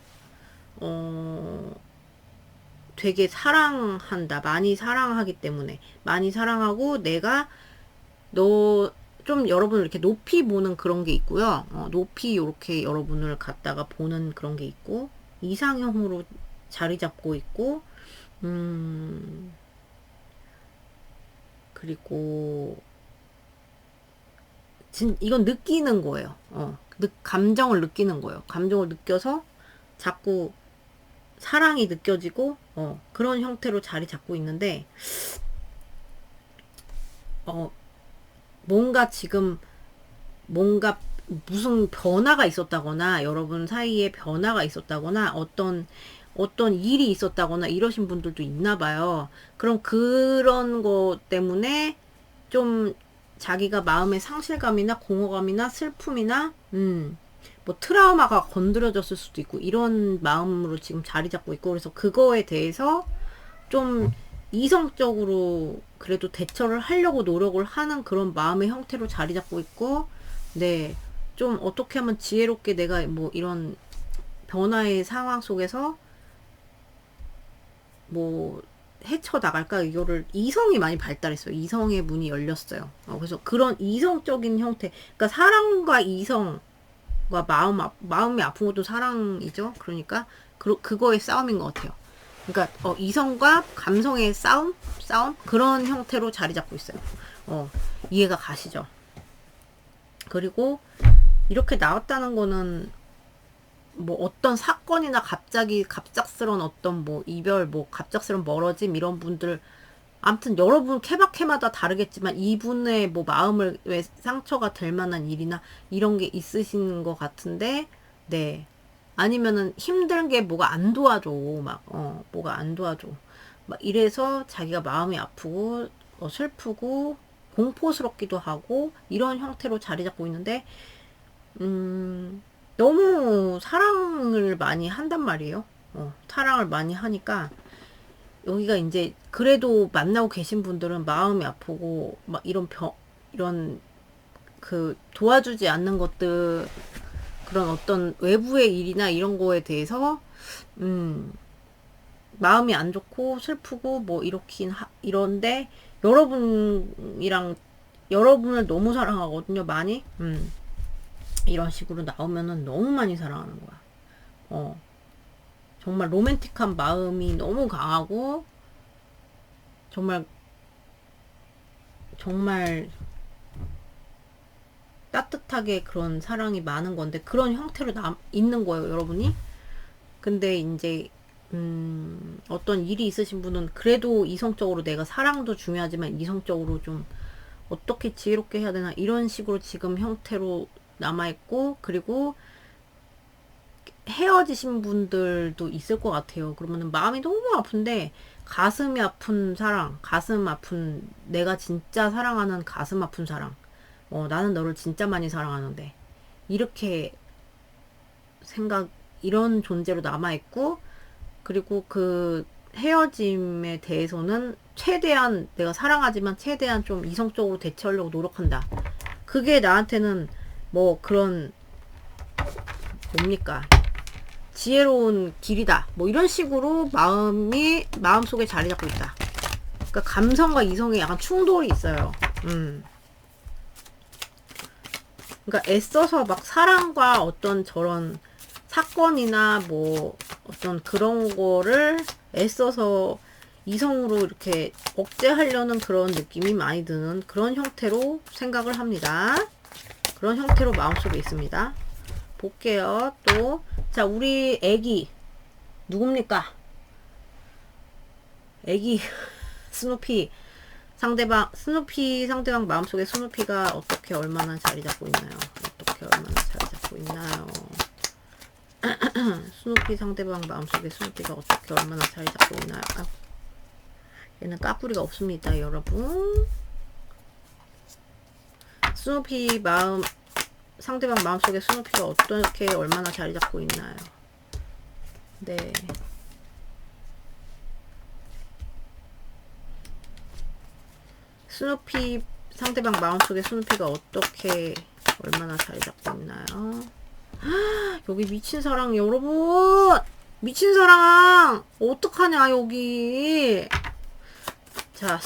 Speaker 1: 되게 사랑한다. 많이 사랑하기 때문에. 많이 사랑하고, 내가 좀 여러분을 이렇게 높이 보는 그런 게 있고요. 높이 이렇게 여러분을 갖다가 보는 그런 게 있고, 이상형으로 자리 잡고 있고, 그리고 이건 느끼는 거예요. 감정을 느끼는 거예요. 감정을 느껴서 자꾸 사랑이 느껴지고, 그런 형태로 자리 잡고 있는데, 뭔가 지금, 뭔가 무슨 변화가 있었다거나, 여러분 사이에 변화가 있었다거나, 어떤 일이 있었다거나, 이러신 분들도 있나 봐요. 그럼 그런 것 때문에 좀 자기가 마음의 상실감이나 공허감이나 슬픔이나, 뭐 트라우마가 건드려졌을 수도 있고, 이런 마음으로 지금 자리 잡고 있고, 그래서 그거에 대해서 좀 이성적으로 그래도 대처를 하려고 노력을 하는 그런 마음의 형태로 자리 잡고 있고, 네, 좀 어떻게 하면 지혜롭게 내가 뭐 이런 변화의 상황 속에서 뭐 헤쳐나갈까, 이거를 이성이 많이 발달했어요. 이성의 문이 열렸어요. 그래서 그런 이성적인 형태, 그러니까 사랑과 이성과 마음이 아픈 것도 사랑이죠. 그러니까 그거의 싸움인 것 같아요. 그러니까 이성과 감성의 싸움 그런 형태로 자리 잡고 있어요. 이해가 가시죠? 그리고 이렇게 나왔다는 거는 뭐 어떤 사건이나 갑작스러운 어떤 뭐 이별, 뭐 갑작스러운 멀어짐, 이런 분들, 아무튼 여러분 케바케마다 다르겠지만 이분의 뭐 마음을 왜 상처가 될 만한 일이나 이런 게 있으신 것 같은데, 네, 아니면은 힘든 게 뭐가 안 도와줘, 막 뭐가 안 도와줘, 막 이래서 자기가 마음이 아프고 슬프고 공포스럽기도 하고 이런 형태로 자리 잡고 있는데, 너무 사랑을 많이 한단 말이에요. 사랑을 많이 하니까 여기가 이제 그래도 만나고 계신 분들은 마음이 아프고 막 이런 그 도와주지 않는 것들, 그런 어떤 외부의 일이나 이런 거에 대해서 마음이 안 좋고 슬프고 뭐 이런데, 여러분을 너무 사랑하거든요, 많이. 이런 식으로 나오면은 너무 많이 사랑하는 거야. 정말 로맨틱한 마음이 너무 강하고, 정말 따뜻하게 그런 사랑이 많은 건데, 그런 형태로 있는 거예요, 여러분이. 근데 이제 어떤 일이 있으신 분은 그래도 이성적으로, 내가 사랑도 중요하지만 이성적으로 좀 어떻게 지혜롭게 해야 되나, 이런 식으로 지금 형태로 남아있고, 그리고 헤어지신 분들도 있을 것 같아요. 그러면은 마음이 너무 아픈데, 가슴이 아픈 사랑, 내가 진짜 사랑하는 가슴 아픈 사랑, 나는 너를 진짜 많이 사랑하는데, 이렇게 이런 존재로 남아있고, 그리고 그 헤어짐에 대해서는 최대한 내가 사랑하지만 최대한 좀 이성적으로 대처하려고 노력한다. 그게 나한테는 뭐 그런 뭡니까, 지혜로운 길이다, 뭐 이런 식으로 마음속에 자리 잡고 있다. 그러니까 감성과 이성에 약간 충돌이 있어요. 그러니까 애써서 막 사랑과 어떤 저런 사건이나 뭐 어떤 그런 거를 애써서 이성으로 이렇게 억제하려는 그런 느낌이 많이 드는 그런 형태로 생각을 합니다. 그런 형태로 마음속에 있습니다. 볼게요. 또, 자, 우리 애기 누굽니까? 애기 스누피 상대방 마음속에 스누피가 어떻게 얼마나 자리 잡고 있나요? 스누피 상대방 마음속에 스누피가 어떻게 얼마나 자리 잡고 있나요? 얘는 까꾸리가 없습니다, 여러분. 스누피 상대방 마음속에 스누피가 어떻게 얼마나 자리 잡고 있나요? 네. 상대방 마음속에 스누피가 어떻게 얼마나 자리 잡고 있나요? 여기 미친 사랑, 여러분! 미친 사랑! 어떡하냐, 여기! 자,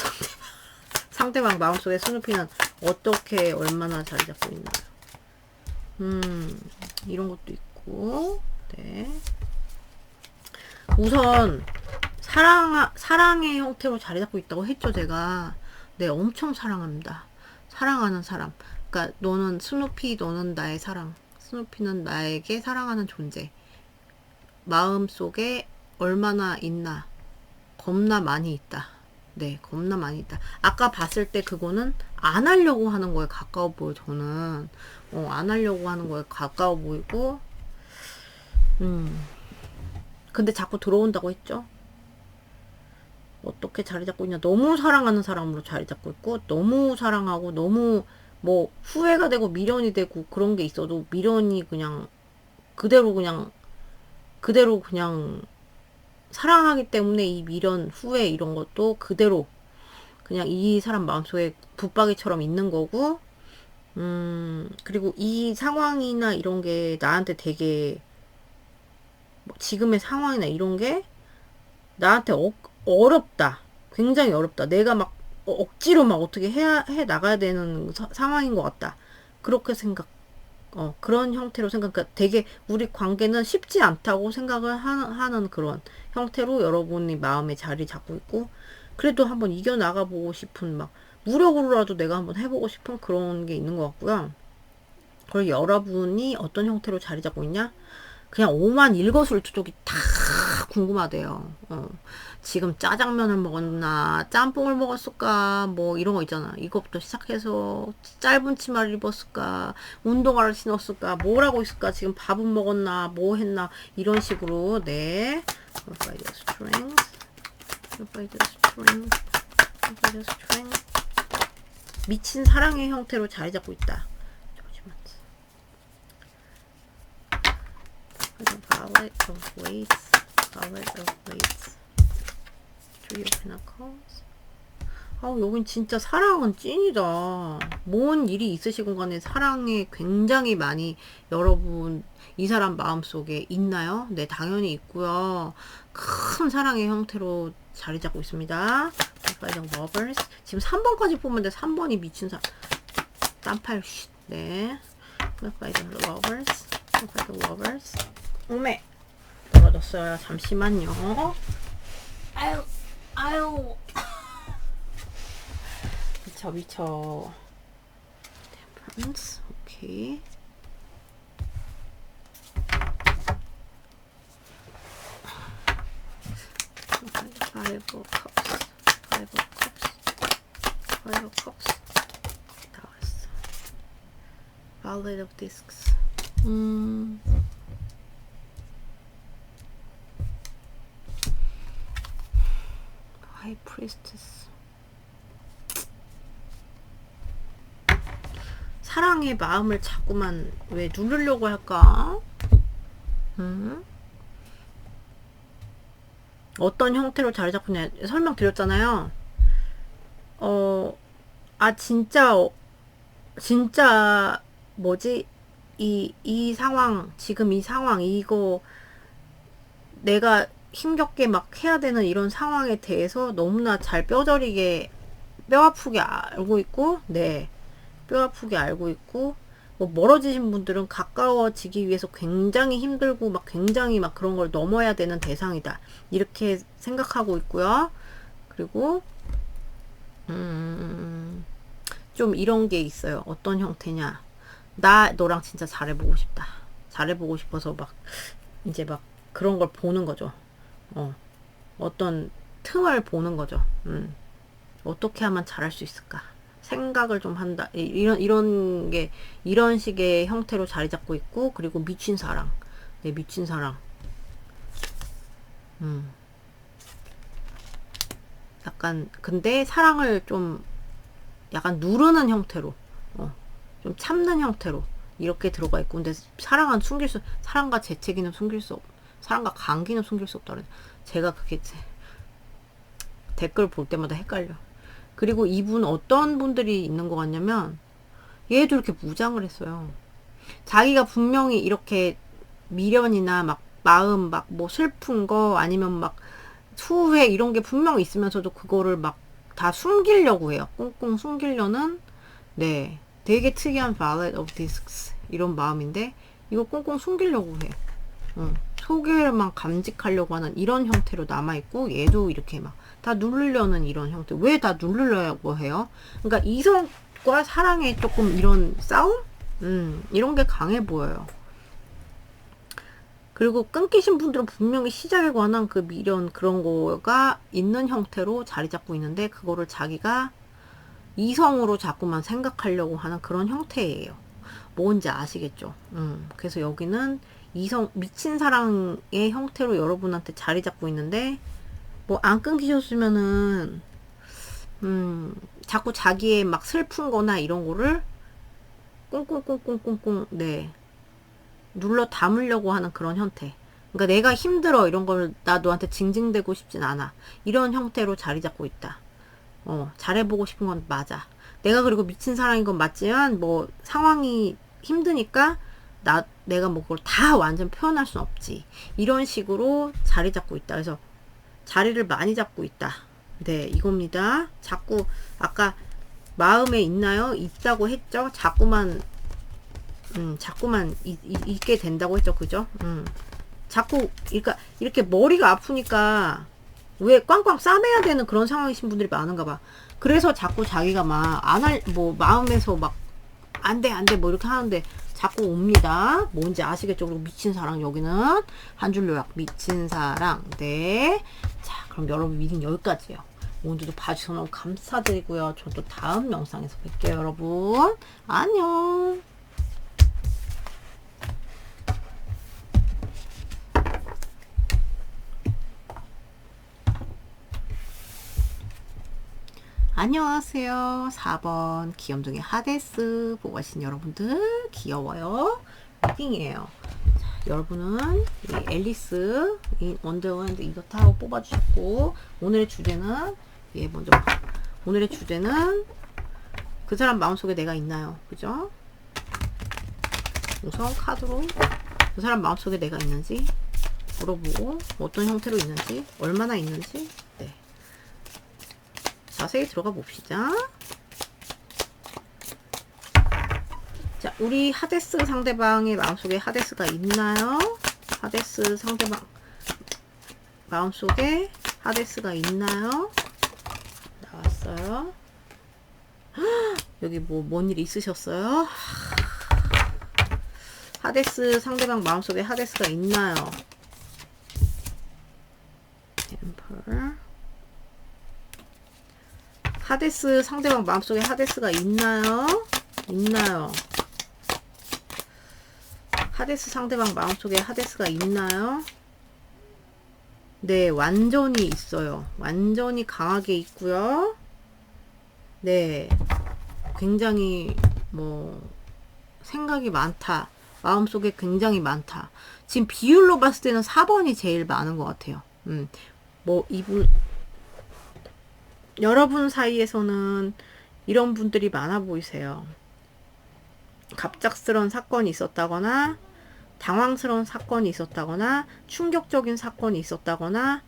Speaker 1: 상대방 마음속에 스누피는 어떻게 얼마나 자리 잡고 있나요? 이런 것도 있고, 네. 우선, 사랑의 형태로 자리 잡고 있다고 했죠, 제가. 네, 엄청 사랑합니다. 사랑하는 사람. 그러니까 너는 스누피, 너는 나의 사랑. 스누피는 나에게 사랑하는 존재. 마음속에 얼마나 있나? 겁나 많이 있다. 네, 겁나 많이 있다. 아까 봤을 때 그거는 안 하려고 하는 거에 가까워 보여, 저는. 안 하려고 하는 거에 가까워 보이고, 근데 자꾸 들어온다고 했죠? 어떻게 자리 잡고 있냐. 너무 사랑하는 사람으로 자리 잡고 있고, 너무 사랑하고, 너무 뭐 후회가 되고 미련이 되고 그런 게 있어도 미련이 그냥 그대로 그냥 사랑하기 때문에 이 미련, 후회 이런 것도 그대로 그냥 이 사람 마음속에 붙박이처럼 있는 거고, 그리고 이 상황이나 이런 게 나한테 되게, 뭐 지금의 상황이나 이런 게 나한테 어렵다. 굉장히 어렵다. 내가 막 억지로 막 어떻게 해 나가야 되는 상황인 것 같다. 그렇게 그런 형태로 그러니까 되게 우리 관계는 쉽지 않다고 생각을 하는 그런 형태로 여러분이 마음에 자리 잡고 있고, 그래도 한번 이겨나가 보고 싶은, 막 무력으로라도 내가 한번 해보고 싶은 그런 게 있는 것 같고요. 그리고 여러분이 어떤 형태로 자리 잡고 있냐? 그냥 오만 일거수일투족이 다 궁금하대요. 지금 짜장면을 먹었나, 짬뽕을 먹었을까, 뭐 이런 거 있잖아. 이것부터 시작해서 짧은 치마를 입었을까, 운동화를 신었을까, 뭘 하고 있을까, 지금 밥은 먹었나, 뭐 했나, 이런 식으로. 네. By the strength, by the strength, by the strength. 미친 사랑의 형태로 자리 잡고 있다. Violet of Weights, Violet of Weights, Three of Pentacles. 여긴 진짜 사랑은 찐이다. 뭔 일이 있으시건 간에 사랑에 굉장히 많이 여러분 이 사람 마음속에 있나요? 네, 당연히 있고요. 큰 사랑의 형태로 자리 잡고 있습니다. Lovers. 지금 3번까지 보면 돼. 3번이 미친 딴팔. 네. Lovers. Lovers. 오메 떨어졌어요. 잠시만요. 아유 미쳐. Temperance. 오케이. Five of Cups. 다 왔어. Violet of Discs. High Priestess. 사랑의 마음을 자꾸만 왜 누르려고 할까? 어떤 형태로 자리 잡느냐 설명드렸잖아요. 진짜 뭐지? 이 상황, 지금 이 상황, 이거 내가 힘겹게 막 해야 되는 이런 상황에 대해서 너무나 잘 뼈저리게 뼈아프게 알고 있고, 네, 뼈아프게 알고 있고, 뭐 멀어지신 분들은 가까워지기 위해서 굉장히 힘들고 막 굉장히 막 그런 걸 넘어야 되는 대상이다, 이렇게 생각하고 있고요. 그리고 좀 이런 게 있어요. 어떤 형태냐? 나 너랑 진짜 잘해보고 싶다. 잘해보고 싶어서 막 이제 막 그런 걸 보는 거죠. 어떤 틈을 보는 거죠. 어떻게 하면 잘할 수 있을까? 생각을 좀 한다. 이런 식의 형태로 자리 잡고 있고, 그리고 미친 사랑. 네, 미친 사랑. 약간, 근데 사랑을 좀 약간 누르는 형태로, 좀 참는 형태로 이렇게 들어가 있고, 근데 사랑과 재채기는 사랑과 감기는 숨길 수 없다. 제가 그게 댓글 볼 때마다 헷갈려. 그리고 이분 어떤 분들이 있는 것 같냐면, 얘도 이렇게 무장을 했어요. 자기가 분명히 이렇게 미련이나 막 마음 막 뭐 슬픈 거 아니면 막 후회 이런 게 분명히 있으면서도 그거를 막 다 숨기려고 해요. 꽁꽁 숨기려는, 네, 되게 특이한 Violet of Discs 이런 마음인데, 이거 꽁꽁 숨기려고 해. 소개만 감직하려고 하는 이런 형태로 남아있고, 얘도 이렇게 막 다 누르려는 이런 형태. 왜 다 누르려고 해요? 그러니까 이성과 사랑의 조금 이런 싸움? 이런 게 강해 보여요. 그리고 끊기신 분들은 분명히 시작에 관한 그 미련 그런 거가 있는 형태로 자리 잡고 있는데 그거를 자기가 이성으로 자꾸만 생각하려고 하는 그런 형태예요. 뭔지 아시겠죠? 그래서 여기는 이성 미친 사랑의 형태로 여러분한테 자리 잡고 있는데 뭐 안 끊기셨으면은 자꾸 자기의 막 슬픈 거나 이런 거를 꽁꽁꽁꽁꽁꽁 네 눌러 담으려고 하는 그런 형태. 그러니까 내가 힘들어 이런 걸 나 너한테 징징대고 싶진 않아. 이런 형태로 자리 잡고 있다. 잘해보고 싶은 건 맞아. 내가 그리고 미친 사랑인 건 맞지만 뭐 상황이 힘드니까 내가 뭐 그걸 다 완전 표현할 순 없지. 이런 식으로 자리 잡고 있다. 그래서 자리를 많이 잡고 있다. 네, 이겁니다. 자꾸 아까 마음에 있나요? 있다고 했죠. 자꾸만 있게 된다고 했죠. 그죠? 자꾸 그러니까 이렇게 머리가 아프니까 왜 꽝꽝 싸매야 되는 그런 상황이신 분들이 많은가 봐. 그래서 자꾸 자기가 막 뭐 마음에서 막 안 돼 뭐 이렇게 하는데 자꾸 옵니다. 뭔지 아시겠죠? 그리고 미친 사랑 여기는 한 줄 요약 미친 사랑. 네. 자, 그럼 여러분 리딩 여기까지예요. 오늘도 봐주셔서 너무 감사드리고요. 저도 다음 영상에서 뵐게요, 여러분. 안녕. 안녕하세요. 4번 귀염둥이 하데스 보고 가신 여러분들 귀여워요. 리딩이에요. 자, 여러분은 이 앨리스 이 원더랜드 이렇다 하고 뽑아주셨고 오늘의 주제는 오늘의 주제는 그 사람 마음속에 내가 있나요? 그죠? 우선 카드로 그 사람 마음속에 내가 있는지 물어보고 어떤 형태로 있는지 얼마나 있는지 네. 자세히 들어가 봅시다. 자, 우리 하데스 상대방의 마음속에 하데스가 있나요? 하데스 상대방 마음속에 하데스가 있나요? 나왔어요. 여기 뭔 일 있으셨어요? 하데스 상대방 마음속에 하데스가 있나요? 템플 하데스 상대방 마음속에 하데스가 있나요? 있나요? 하데스 상대방 마음속에 하데스가 있나요? 네, 완전히 있어요. 완전히 강하게 있고요. 네, 굉장히 생각이 많다. 마음속에 굉장히 많다. 지금 비율로 봤을 때는 4번이 제일 많은 것 같아요. 여러분 사이에서는 이런 분들이 많아 보이세요. 갑작스러운 사건이 있었다거나 당황스러운 사건이 있었다거나 충격적인 사건이 있었다거나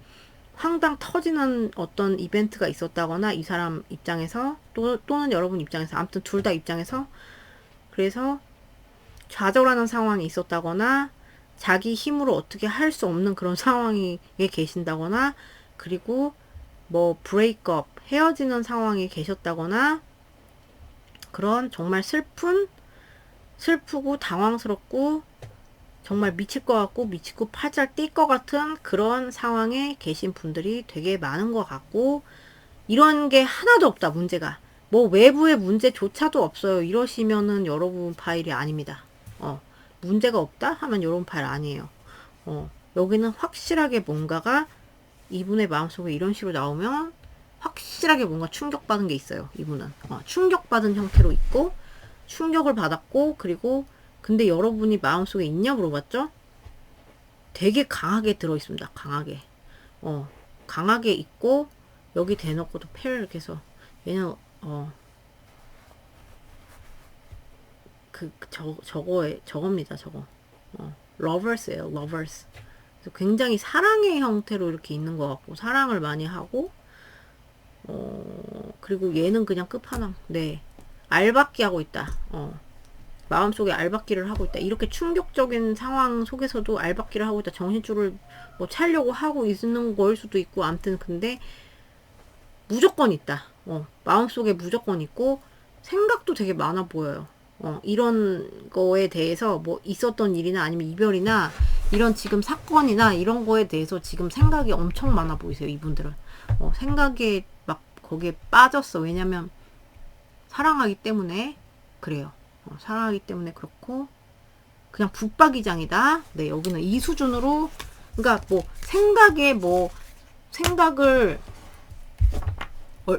Speaker 1: 황당 터지는 어떤 이벤트가 있었다거나 이 사람 입장에서 또는 여러분 입장에서 아무튼 둘 다 입장에서 그래서 좌절하는 상황이 있었다거나 자기 힘으로 어떻게 할 수 없는 그런 상황에 계신다거나 그리고 브레이크업 헤어지는 상황에 계셨다거나 그런 정말 슬프고 당황스럽고 정말 미칠 것 같고 미치고 팔짝 뛸 것 같은 그런 상황에 계신 분들이 되게 많은 것 같고 이런 게 하나도 없다. 문제가 외부의 문제조차도 없어요. 이러시면은 여러분 파일이 아닙니다. 문제가 없다 하면 여러분 파일 아니에요. 여기는 확실하게 뭔가가 이분의 마음속에 이런 식으로 나오면 확실하게 뭔가 충격받은 게 있어요. 이분은 충격받은 형태로 있고 충격을 받았고 그리고 근데 여러분이 마음속에 있냐 물어봤죠? 되게 강하게 들어있습니다. 강하게 강하게 있고 여기 대놓고도 패를 이렇게 해서 얘는 저겁니다. 저거 lovers예요. lovers. 굉장히 사랑의 형태로 이렇게 있는 것 같고 사랑을 많이 하고 그리고 얘는 그냥 끝판왕. 네, 알박기 하고 있다. 마음속에 알박기를 하고 있다. 이렇게 충격적인 상황 속에서도 알박기를 하고 있다. 정신줄을 차려고 하고 있는 걸 수도 있고 아무튼 근데 무조건 있다. 마음속에 무조건 있고 생각도 되게 많아 보여요. 이런 거에 대해서 있었던 일이나 아니면 이별이나 이런 지금 사건이나 이런 거에 대해서 지금 생각이 엄청 많아 보이세요, 이분들은. 생각에 막 거기에 빠졌어. 왜냐면 사랑하기 때문에 그래요. 사랑하기 때문에 그렇고, 그냥 붙박이장이다. 네, 여기는 이 수준으로, 그러니까 뭐 생각을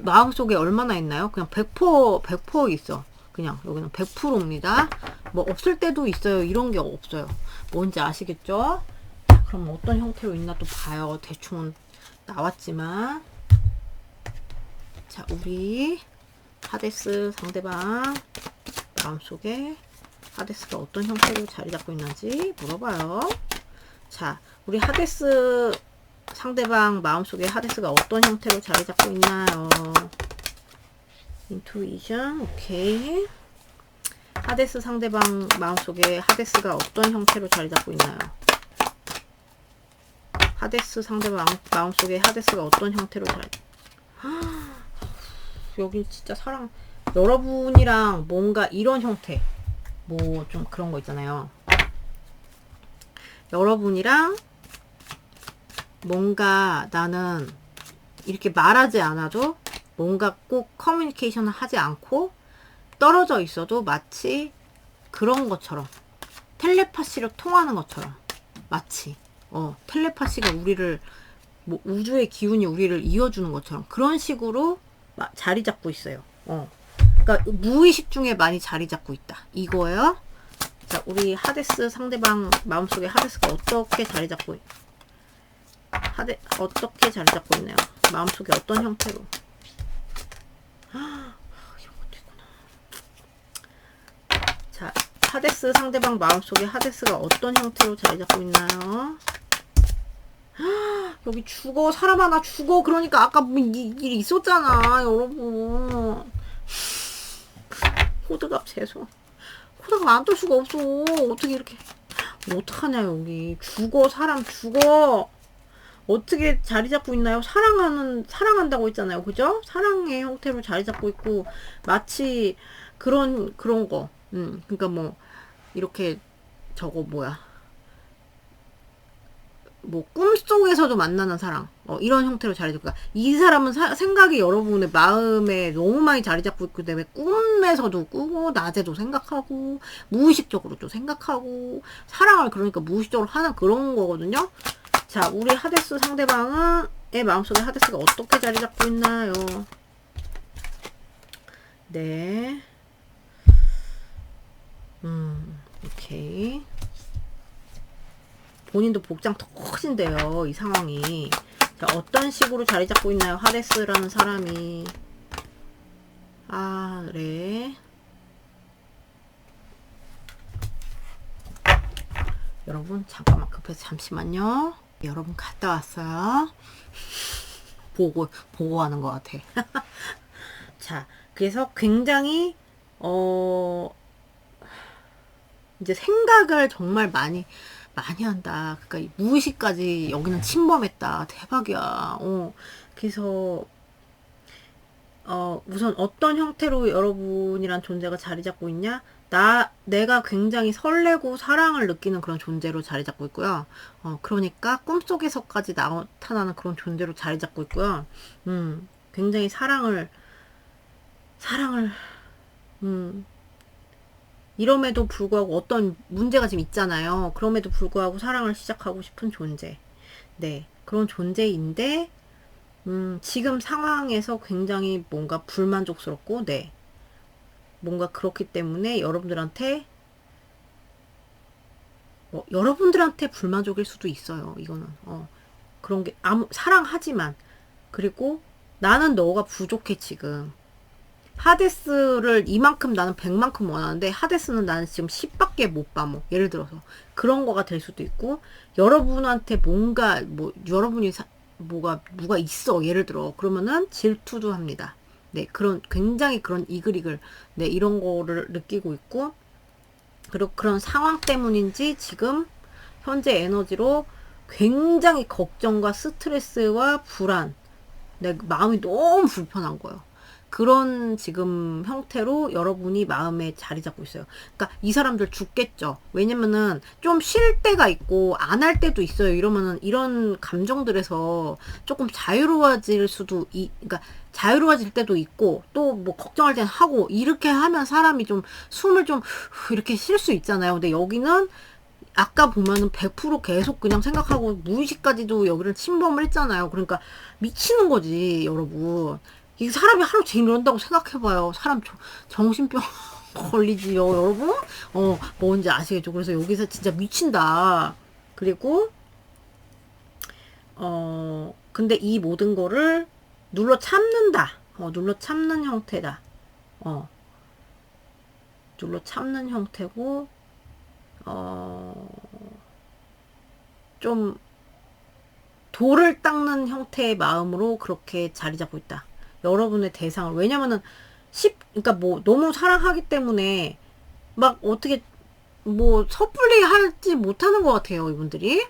Speaker 1: 마음속에 얼마나 있나요? 그냥 100% 있어. 그냥 여기는 100%입니다. 뭐 없을 때도 있어요. 이런 게 없어요. 뭔지 아시겠죠? 그럼 어떤 형태로 있나 또 봐요. 대충은 나왔지만. 자, 우리 하데스 상대방 마음속에 하데스가 어떤 형태로 자리 잡고 있는지 물어봐요. 자, 우리 하데스 상대방 마음속에 하데스가 어떤 형태로 자리 잡고 있나요? 인투이션, 오케이. 하데스 상대방 마음속에 하데스가 어떤 형태로 자리 잡고 있나요? 하데스 상대방 마음속에 하데스가 어떤 형태로 자리 여기 진짜 사랑, 여러분이랑 뭔가 이런 형태, 뭐 좀 그런 거 있잖아요. 여러분이랑 뭔가 나는 이렇게 말하지 않아도 뭔가 꼭 커뮤니케이션을 하지 않고 떨어져 있어도 마치 그런 것처럼, 텔레파시로 통하는 것처럼, 마치 텔레파시가 우리를, 뭐 우주의 기운이 우리를 이어주는 것처럼 그런 식으로 자리 잡고 있어요. 그러니까 무의식 중에 많이 자리 잡고 있다 이거예요. 자, 우리 하데스 상대방 마음속에 하데스가 어떻게 자리 잡고 어떻게 자리 잡고 있나요? 마음속에 어떤 형태로? 이런 것도 있구나. 자, 하데스 상대방 마음속에 하데스가 어떤 형태로 자리 잡고 있나요? 여기 죽어. 사람 하나 죽어. 그러니까 아까 뭐 일이 있었잖아, 여러분. 호드갑 재수. 호드갑 안 뜰 수가 없어. 어떻게 이렇게. 어떡하냐, 여기. 죽어. 사람 죽어. 어떻게 자리 잡고 있나요? 사랑한다고 했잖아요. 그죠? 사랑의 형태로 자리 잡고 있고, 마치 그런 거. 그러니까 뭐, 이렇게, 저거 뭐야. 뭐 꿈속에서도 만나는 사랑, 이런 형태로 자리 잡고, 이 사람은 생각이 여러분의 마음에 너무 많이 자리 잡고 있기 때문에 꿈에서도 꾸고 낮에도 생각하고 무의식적으로도 생각하고 사랑을 그러니까 무의식적으로 하는 그런 거거든요. 자, 우리 하데스 상대방의 마음속에 하데스가 어떻게 자리 잡고 있나요? 네, 오케이. 본인도 복장 터진대요, 이 상황이. 자, 어떤 식으로 자리 잡고 있나요? 하데스라는 사람이. 아, 그래. 여러분, 잠깐만 급해서 잠시만요. 여러분, 갔다 왔어요. 보고하는 것 같아. 자, 그래서 굉장히, 이제 생각을 정말 많이 한다. 그러니까 무의식까지 여기는 침범했다. 대박이야. 그래서 우선 어떤 형태로 여러분이란 존재가 자리 잡고 있냐? 내가 굉장히 설레고 사랑을 느끼는 그런 존재로 자리 잡고 있고요. 그러니까 꿈속에서까지 나타나는 그런 존재로 자리 잡고 있고요. 굉장히 사랑을 이럼에도 불구하고 어떤 문제가 지금 있잖아요. 그럼에도 불구하고 사랑을 시작하고 싶은 존재. 네, 그런 존재인데 지금 상황에서 굉장히 뭔가 불만족스럽고, 네, 뭔가 그렇기 때문에 여러분들한테 불만족일 수도 있어요. 이거는 그런 게 사랑하지만, 그리고 나는 너가 부족해 지금. 하데스를 이만큼 나는 100만큼 원하는데 하데스는 나는 지금 10밖에 못 봐. 뭐 예를 들어서 그런 거가 될 수도 있고, 여러분한테 뭔가 여러분이 뭐가 있어, 예를 들어. 그러면은 질투도 합니다. 네, 굉장히 그런 이글이글, 네, 이런 거를 느끼고 있고, 그리고 그런 상황 때문인지 지금 현재 에너지로 굉장히 걱정과 스트레스와 불안, 내 마음이 너무 불편한 거예요. 그런 지금 형태로 여러분이 마음에 자리 잡고 있어요. 그러니까 이 사람들 죽겠죠. 왜냐면은 좀 쉴 때가 있고 안 할 때도 있어요. 이러면은 이런 감정들에서 조금 자유로워질 수도 그러니까 자유로워질 때도 있고 또 뭐 걱정할 때는 하고 이렇게 하면 사람이 좀 숨을 좀 이렇게 쉴 수 있잖아요. 근데 여기는 아까 보면은 100% 계속 그냥 생각하고 무의식까지도 여기를 침범을 했잖아요. 그러니까 미치는 거지, 여러분. 이 사람이 하루 종일 이런다고 생각해봐요. 사람 정신병 걸리지요, 여러분? 뭔지 아시겠죠? 그래서 여기서 진짜 미친다. 그리고, 근데 이 모든 거를 눌러 참는다. 눌러 참는 형태다. 눌러 참는 형태고, 좀 돌을 닦는 형태의 마음으로 그렇게 자리 잡고 있다. 여러분의 대상을. 왜냐면은 그러니까 뭐 너무 사랑하기 때문에 막 어떻게 뭐 섣불리 하지 못하는 것 같아요, 이분들이.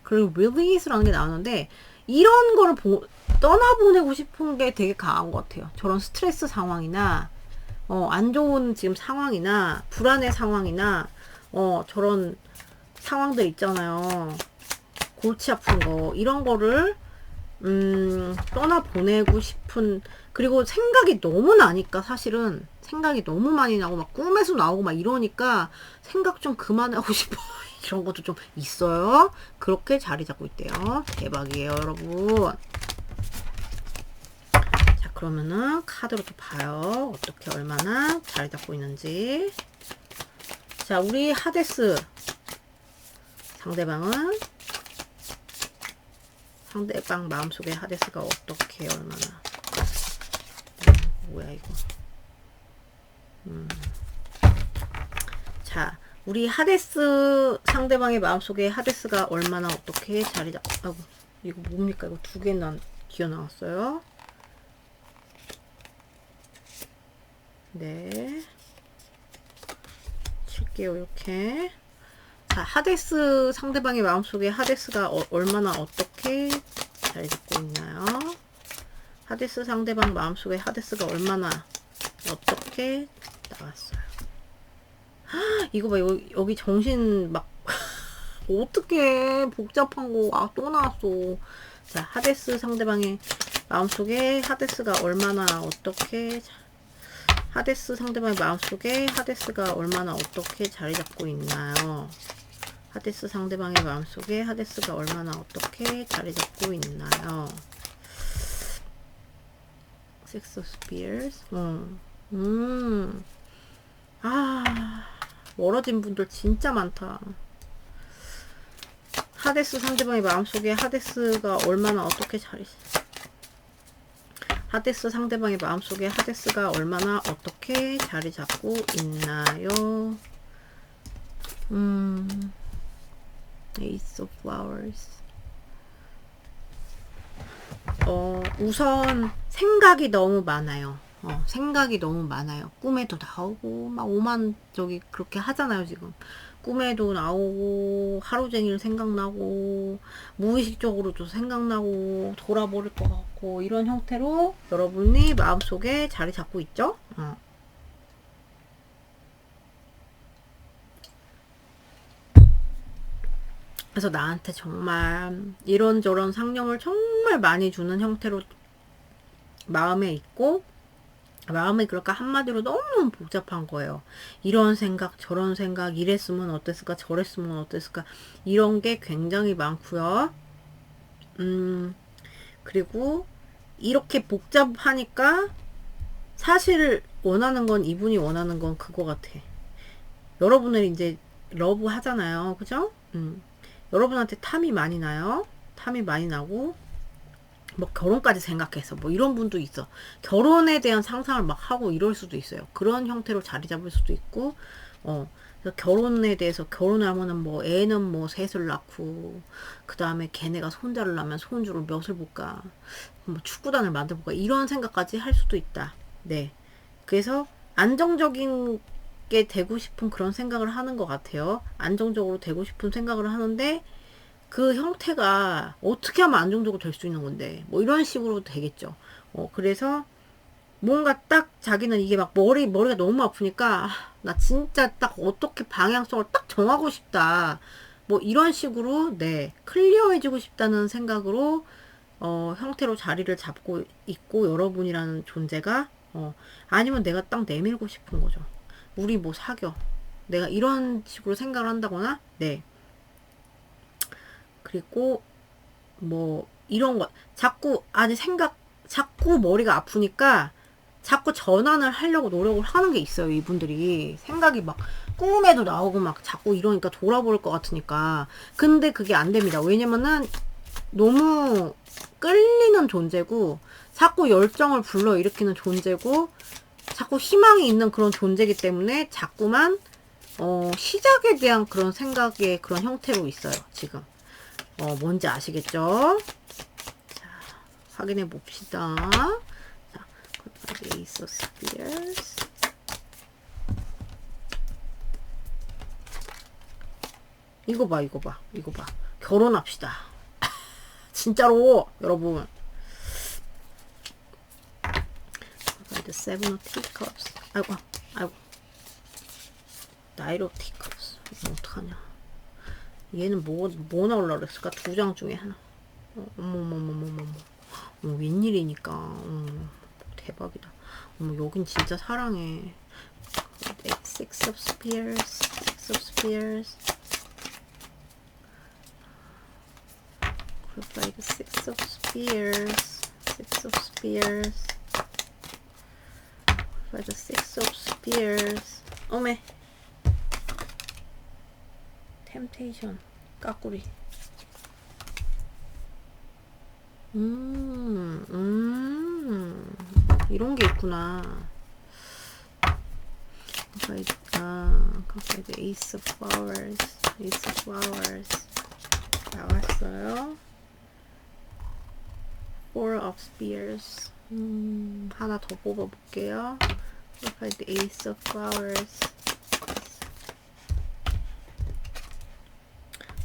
Speaker 1: 그리고 release라는 게 나오는데 이런 거를 떠나보내고 싶은 게 되게 강한 것 같아요. 저런 스트레스 상황이나 안 좋은 지금 상황이나 불안의 상황이나 저런 상황들 있잖아요. 골치 아픈 거 이런 거를 떠나보내고 싶은. 그리고 생각이 너무 나니까 사실은 생각이 너무 많이 나고 막 꿈에서 나오고 막 이러니까 생각 좀 그만하고 싶어. 이런 것도 좀 있어요. 그렇게 자리 잡고 있대요. 대박이에요, 여러분. 자, 그러면은 카드로 또 봐요. 어떻게 얼마나 자리 잡고 있는지. 자, 우리 하데스 상대방 마음속에 하데스가 어떻게 얼마나 뭐야 이거. 자, 우리 하데스 상대방의 마음속에 하데스가 얼마나 어떻게 자리 아이고, 이거 뭡니까? 이거 두 개나 기어 나왔어요. 네, 칠게요. 이렇게. 자, 하데스 상대방의 마음속에 하데스가 얼마나 어떻게 자리 잡고 있나요? 하데스 상대방 마음속에 하데스가 얼마나 어떻게 나왔어요. 이거 봐, 여기 정신 막 어떻게 복잡한 거 또 나왔어. 자, 하데스 상대방의 마음속에 하데스가 얼마나 어떻게 하데스 상대방의 마음속에 하데스가 얼마나 어떻게 자리 잡고 있나요? 하데스 상대방의 마음속에 하데스가 얼마나 어떻게 자리 잡고 있나요? Six of Spears. 멀어진 분들 진짜 많다. 하데스 상대방의 마음속에 하데스가 얼마나 어떻게 하데스 상대방의 마음속에 하데스가 얼마나 어떻게 자리 잡고 있나요? Ace of Flowers. 우선 생각이 너무 많아요. 생각이 너무 많아요. 꿈에도 나오고 막 저기 그렇게 하잖아요, 지금. 꿈에도 나오고 하루 종일 생각나고 무의식적으로도 생각나고 돌아버릴 것 같고 이런 형태로 여러분이 마음속에 자리 잡고 있죠. 그래서 나한테 정말 이런저런 상념을 정말 많이 주는 형태로 마음에 있고, 마음이 그럴까 한마디로 너무너무 복잡한 거예요. 이런 생각 저런 생각, 이랬으면 어땠을까 저랬으면 어땠을까 이런 게 굉장히 많고요. 그리고 이렇게 복잡하니까 사실 원하는 건, 이분이 원하는 건 그거 같아. 여러분을 이제 러브 하잖아요, 그죠? 여러분한테 탐이 많이 나요. 탐이 많이 나고 뭐 결혼까지 생각해서 뭐 이런 분도 있어. 결혼에 대한 상상을 막 하고 이럴 수도 있어요. 그런 형태로 자리 잡을 수도 있고, 그래서 결혼에 대해서 결혼을 하면은 뭐 애는 뭐 셋을 낳고, 그 다음에 걔네가 손자를 낳으면 손주를 몇을 볼까, 뭐 축구단을 만들어볼까, 이런 생각까지 할 수도 있다. 네. 그래서 안정적인 게 되고 싶은 그런 생각을 하는 것 같아요. 안정적으로 되고 싶은 생각을 하는데, 그 형태가 어떻게 하면 안정적으로 될 수 있는 건데 뭐 이런 식으로 되겠죠. 그래서 뭔가 딱 자기는 이게 막 머리가 너무 아프니까 나 진짜 딱 어떻게 방향성을 딱 정하고 싶다. 뭐 이런 식으로 네 클리어해지고 싶다는 생각으로 형태로 자리를 잡고 있고 여러분이라는 존재가 아니면 내가 딱 내밀고 싶은 거죠. 우리 뭐 사겨. 내가 이런 식으로 생각을 한다거나 네. 그리고 뭐 이런 거 자꾸 자꾸 머리가 아프니까 자꾸 전환을 하려고 노력을 하는 게 있어요. 이분들이 생각이 막 꿈에도 나오고 막 자꾸 이러니까 돌아볼 것 같으니까. 근데 그게 안 됩니다. 왜냐면은 너무 끌리는 존재고 자꾸 열정을 불러일으키는 존재고 자꾸 희망이 있는 그런 존재이기 때문에 자꾸만 시작에 대한 그런 생각의 그런 형태로 있어요. 지금 뭔지 아시겠죠? 자, 확인해 봅시다. 자, Ace of Spears. 이거 봐, 이거 봐, 이거 봐. 결혼합시다. 진짜로, 여러분. The Seven of Teacups. 아이고, 아이고. Knight of Teacups. 이거 어떡하냐. 얘는 뭐 나오려고 그랬을까? 두 장 중에 하나. 어머머머머머머. 웬일이니까. 대박이다. 여긴 진짜 사랑해. Six of Spears. Six of Spears. By the Six of Spears. Six of Spears. By the Six of Spears. 어메. 템테이션. 까꾸리. 이런 게 있구나. by the Ace of Flowers. Ace of Flowers. 나왔어요. Four of Spears. 하나 더 뽑아볼게요. by the Ace of Flowers.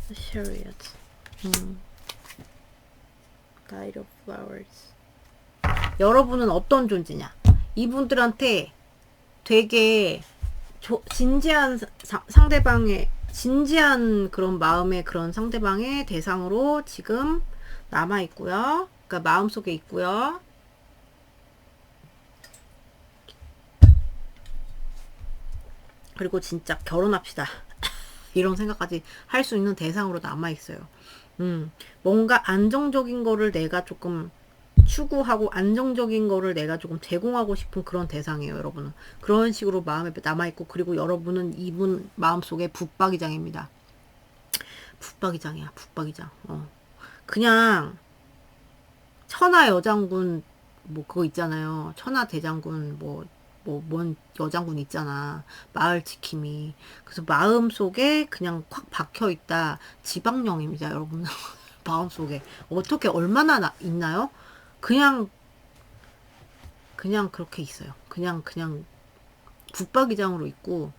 Speaker 1: The Chariot. Knight of Flowers. 여러분은 어떤 존재냐? 이분들한테 되게 진지한 상대방의 진지한 그런 마음의 그런 상대방의 대상으로 지금 남아 있고요. 그러니까 마음속에 있고요. 그리고 진짜 결혼합시다. 이런 생각까지 할 수 있는 대상으로 남아 있어요. 뭔가 안정적인 거를 내가 조금 추구하고 안정적인 거를 내가 조금 제공하고 싶은 그런 대상이에요, 여러분은. 그런 식으로 마음에 남아있고, 그리고 여러분은 이분 마음속에 붙박이장입니다. 붙박이장이야, 붙박이장. 그냥, 천하여장군, 뭐, 그거 있잖아요. 천하대장군, 뭔 여장군 있잖아. 마을 지킴이. 그래서 마음속에 그냥 콱 박혀있다. 지방령입니다, 여러분. 마음속에. 어떻게, 얼마나 있나요? 그냥 그렇게 있어요. 그냥 붙박이장으로 있고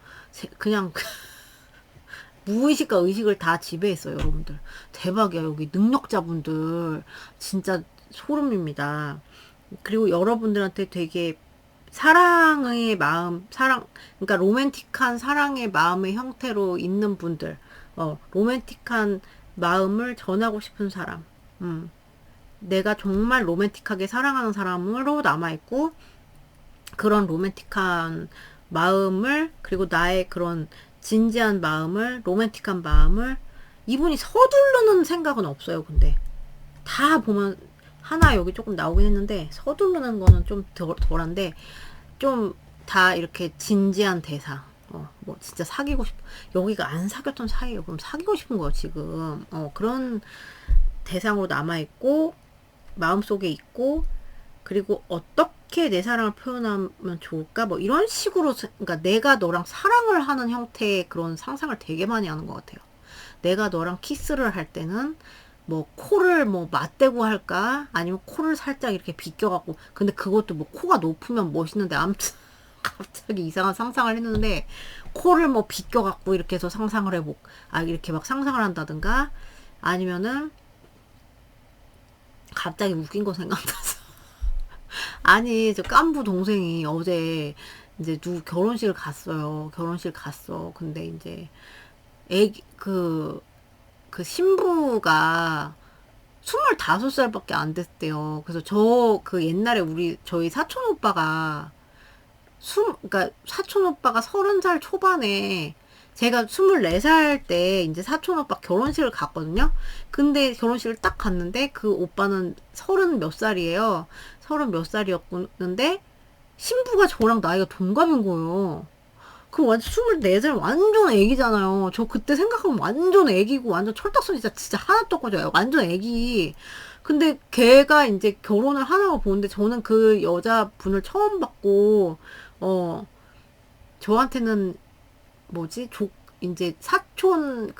Speaker 1: 그냥 무의식과 의식을 다 지배했어요, 여러분들. 대박이야. 여기 능력자분들 진짜 소름입니다. 그리고 여러분들한테 되게 사랑의 마음, 그러니까 로맨틱한 사랑의 마음의 형태로 있는 분들, 로맨틱한 마음을 전하고 싶은 사람, 내가 정말 로맨틱하게 사랑하는 사람으로 남아있고, 그런 로맨틱한 마음을, 그리고 나의 그런 진지한 마음을, 로맨틱한 마음을, 이분이 서두르는 생각은 없어요, 근데. 다 보면, 하나 여기 조금 나오긴 했는데, 서두르는 거는 좀 덜한데, 좀 다 이렇게 진지한 대상. 뭐 진짜 사귀고 여기가 안 사귀었던 사이예요. 그럼 사귀고 싶은 거예요, 지금. 그런 대상으로 남아있고, 마음속에 있고, 그리고 어떻게 내 사랑을 표현하면 좋을까? 뭐 이런 식으로, 그러니까 내가 너랑 사랑을 하는 형태의 그런 상상을 되게 많이 하는 것 같아요. 내가 너랑 키스를 할 때는 뭐 코를 뭐 맞대고 할까? 아니면 코를 살짝 이렇게 비껴갖고, 근데 그것도 뭐 코가 높으면 멋있는데, 아무튼 갑자기 이상한 상상을 했는데, 코를 뭐 비껴갖고 이렇게 해서 상상을 이렇게 막 상상을 한다든가, 아니면은 갑자기 웃긴 거 생각나서 아니, 저 깐부 동생이 어제 이제 누구 결혼식을 갔어요. 결혼식 갔어. 근데 이제 애기, 그 신부가 25살밖에 안 됐대요. 그래서 그 옛날에 저희 사촌 오빠가 그러니까 사촌 오빠가 30살 초반에 제가 24살 때 이제 사촌 오빠 결혼식을 갔거든요. 근데 결혼식을 딱 갔는데 그 오빠는 30 몇 살이에요. 30 몇 살이었는데 신부가 저랑 나이가 동갑인 거예요. 그 완전 24살 완전 애기잖아요. 저 그때 생각하면 완전 애기고 완전 철딱선이 진짜 하나도 없거든요. 완전 애기. 근데 걔가 이제 결혼을 하나 가 보는데 저는 그 여자분을 처음 봤고 저한테는 뭐지? 이제 사촌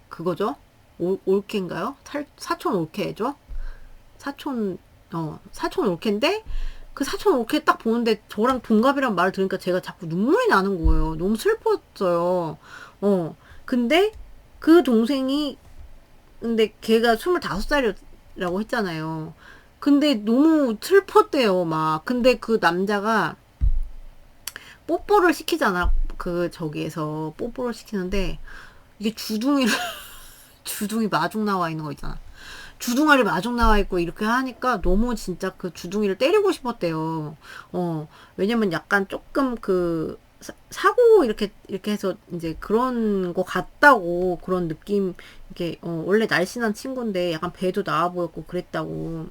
Speaker 1: 그거죠? 올케인가요? 사촌 올케죠? 사촌 사촌 올케인데 그 사촌 올케 딱 보는데 저랑 동갑이란 말을 들으니까 제가 자꾸 눈물이 나는 거예요. 너무 슬펐어요. 근데 그 동생이 근데 걔가 25살이라고 했잖아요. 근데 너무 슬펐대요, 막. 근데 그 남자가 뽀뽀를 시키잖아. 저기에서 뽀뽀를 시키는데 이게 주둥이 마중 나와 있는 거 있잖아. 주둥아리 마중 나와 있고 이렇게 하니까 너무 진짜 그 주둥이를 때리고 싶었대요. 왜냐면 약간 조금 사고 이렇게 해서 이제 그런 거 같다고 그런 느낌 이게 원래 날씬한 친구인데 약간 배도 나와 보였고 그랬다고.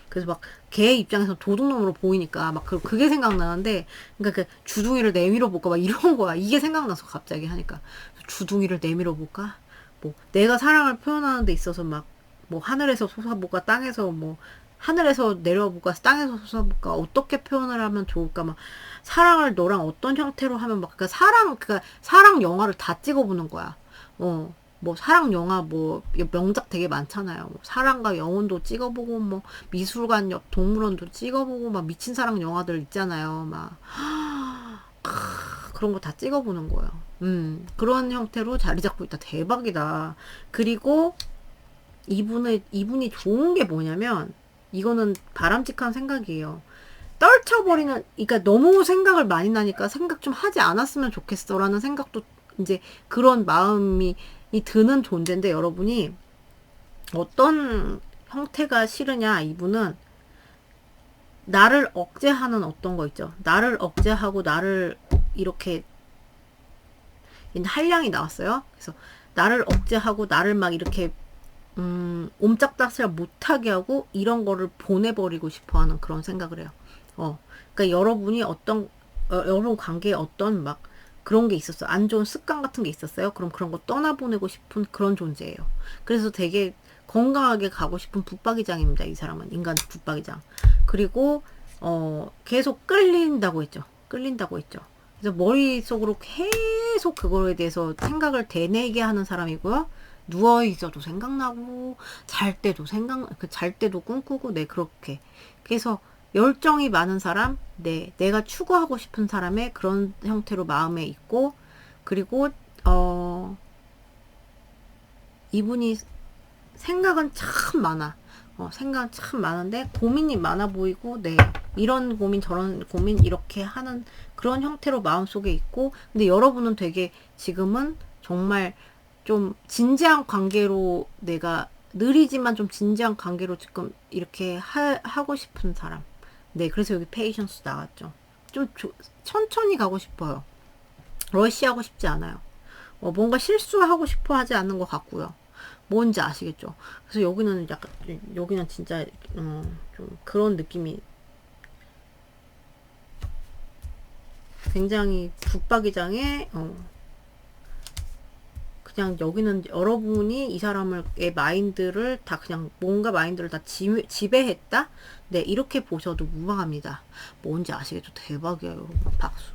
Speaker 1: 그래서 막 걔 입장에서 도둑놈으로 보이니까 막 그게 생각나는데 그러니까 그 주둥이를 내밀어 볼까 막 이런 거야. 이게 생각나서 갑자기 하니까 주둥이를 내밀어 볼까? 뭐 내가 사랑을 표현하는 데 있어서 막 뭐 하늘에서 솟아볼까 땅에서 뭐 하늘에서 내려볼까 땅에서 솟아볼까 어떻게 표현을 하면 좋을까 막 사랑을 너랑 어떤 형태로 하면 막 사랑 영화를 다 찍어보는 거야. 뭐 사랑 영화 뭐 명작 되게 많잖아요. 뭐 사랑과 영혼도 찍어보고 뭐 미술관 옆 동물원도 찍어보고 막 미친 사랑 영화들 있잖아요. 막 그런 거 다 찍어보는 거예요. 그런 형태로 자리 잡고 있다. 대박이다. 그리고 이분이 좋은 게 뭐냐면, 이거는 바람직한 생각이에요. 떨쳐버리는, 그러니까 너무 생각을 많이 나니까 생각 좀 하지 않았으면 좋겠어. 라는 생각도 이제 그런 마음이 드는 존재인데, 여러분이 어떤 형태가 싫으냐, 이분은 나를 억제하는 어떤 거 있죠. 나를 억제하고 나를 이렇게, 한량이 나왔어요. 그래서 나를 억제하고 나를 막 이렇게 옴짝달싹 못하게 하고 이런 거를 보내버리고 싶어하는 그런 생각을 해요. 그러니까 여러분이 여러분 관계에 어떤 막 그런 게 있었어요. 안 좋은 습관 같은 게 있었어요. 그럼 그런 거 떠나보내고 싶은 그런 존재예요. 그래서 되게 건강하게 가고 싶은 붙박이장입니다. 이 사람은 인간 붙박이장. 그리고 계속 끌린다고 했죠. 그래서 머릿속으로 계속 그거에 대해서 생각을 되뇌게 하는 사람이고요. 누워 있어도 생각나고 잘 때도 꿈꾸고 그렇게. 그래서 열정이 많은 사람, 내가 추구하고 싶은 사람의 그런 형태로 마음에 있고, 그리고 이분이 생각은 참 많아. 생각은 참 많은데 고민이 많아 보이고, 이런 고민 저런 고민 이렇게 하는 그런 형태로 마음속에 있고, 근데 여러분은 되게 지금은 정말 좀 진지한 관계로 내가 느리지만 좀 진지한 관계로 지금 이렇게 하고 싶은 사람. 그래서 여기 페이션스 나왔죠. 좀 천천히 가고 싶어요. 러시하고 싶지 않아요. 뭔가 실수하고 싶어 하지 않는 것 같고요. 뭔지 아시겠죠? 그래서 여기는 진짜 좀 그런 느낌이 굉장히 붙박이장에 그냥 여기는 여러분이 이 사람의 마인드를 다 그냥 뭔가 마인드를 다 지배했다? 이렇게 보셔도 무방합니다. 뭔지 아시겠죠? 대박이에요, 여러분. 박수.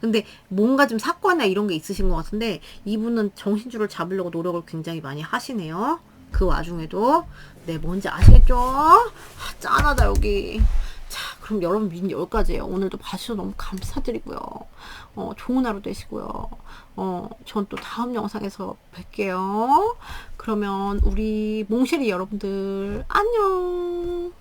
Speaker 1: 근데 뭔가 좀 사과나 이런 게 있으신 것 같은데 이분은 정신줄을 잡으려고 노력을 굉장히 많이 하시네요. 그 와중에도 뭔지 아시겠죠? 짠하다 여기. 자, 그럼 여러분 미니 여기까지예요. 오늘도 봐주셔서 너무 감사드리고요. 좋은 하루 되시고요. 전 또 다음 영상에서 뵐게요. 그러면 우리 몽쉘이 여러분들 안녕.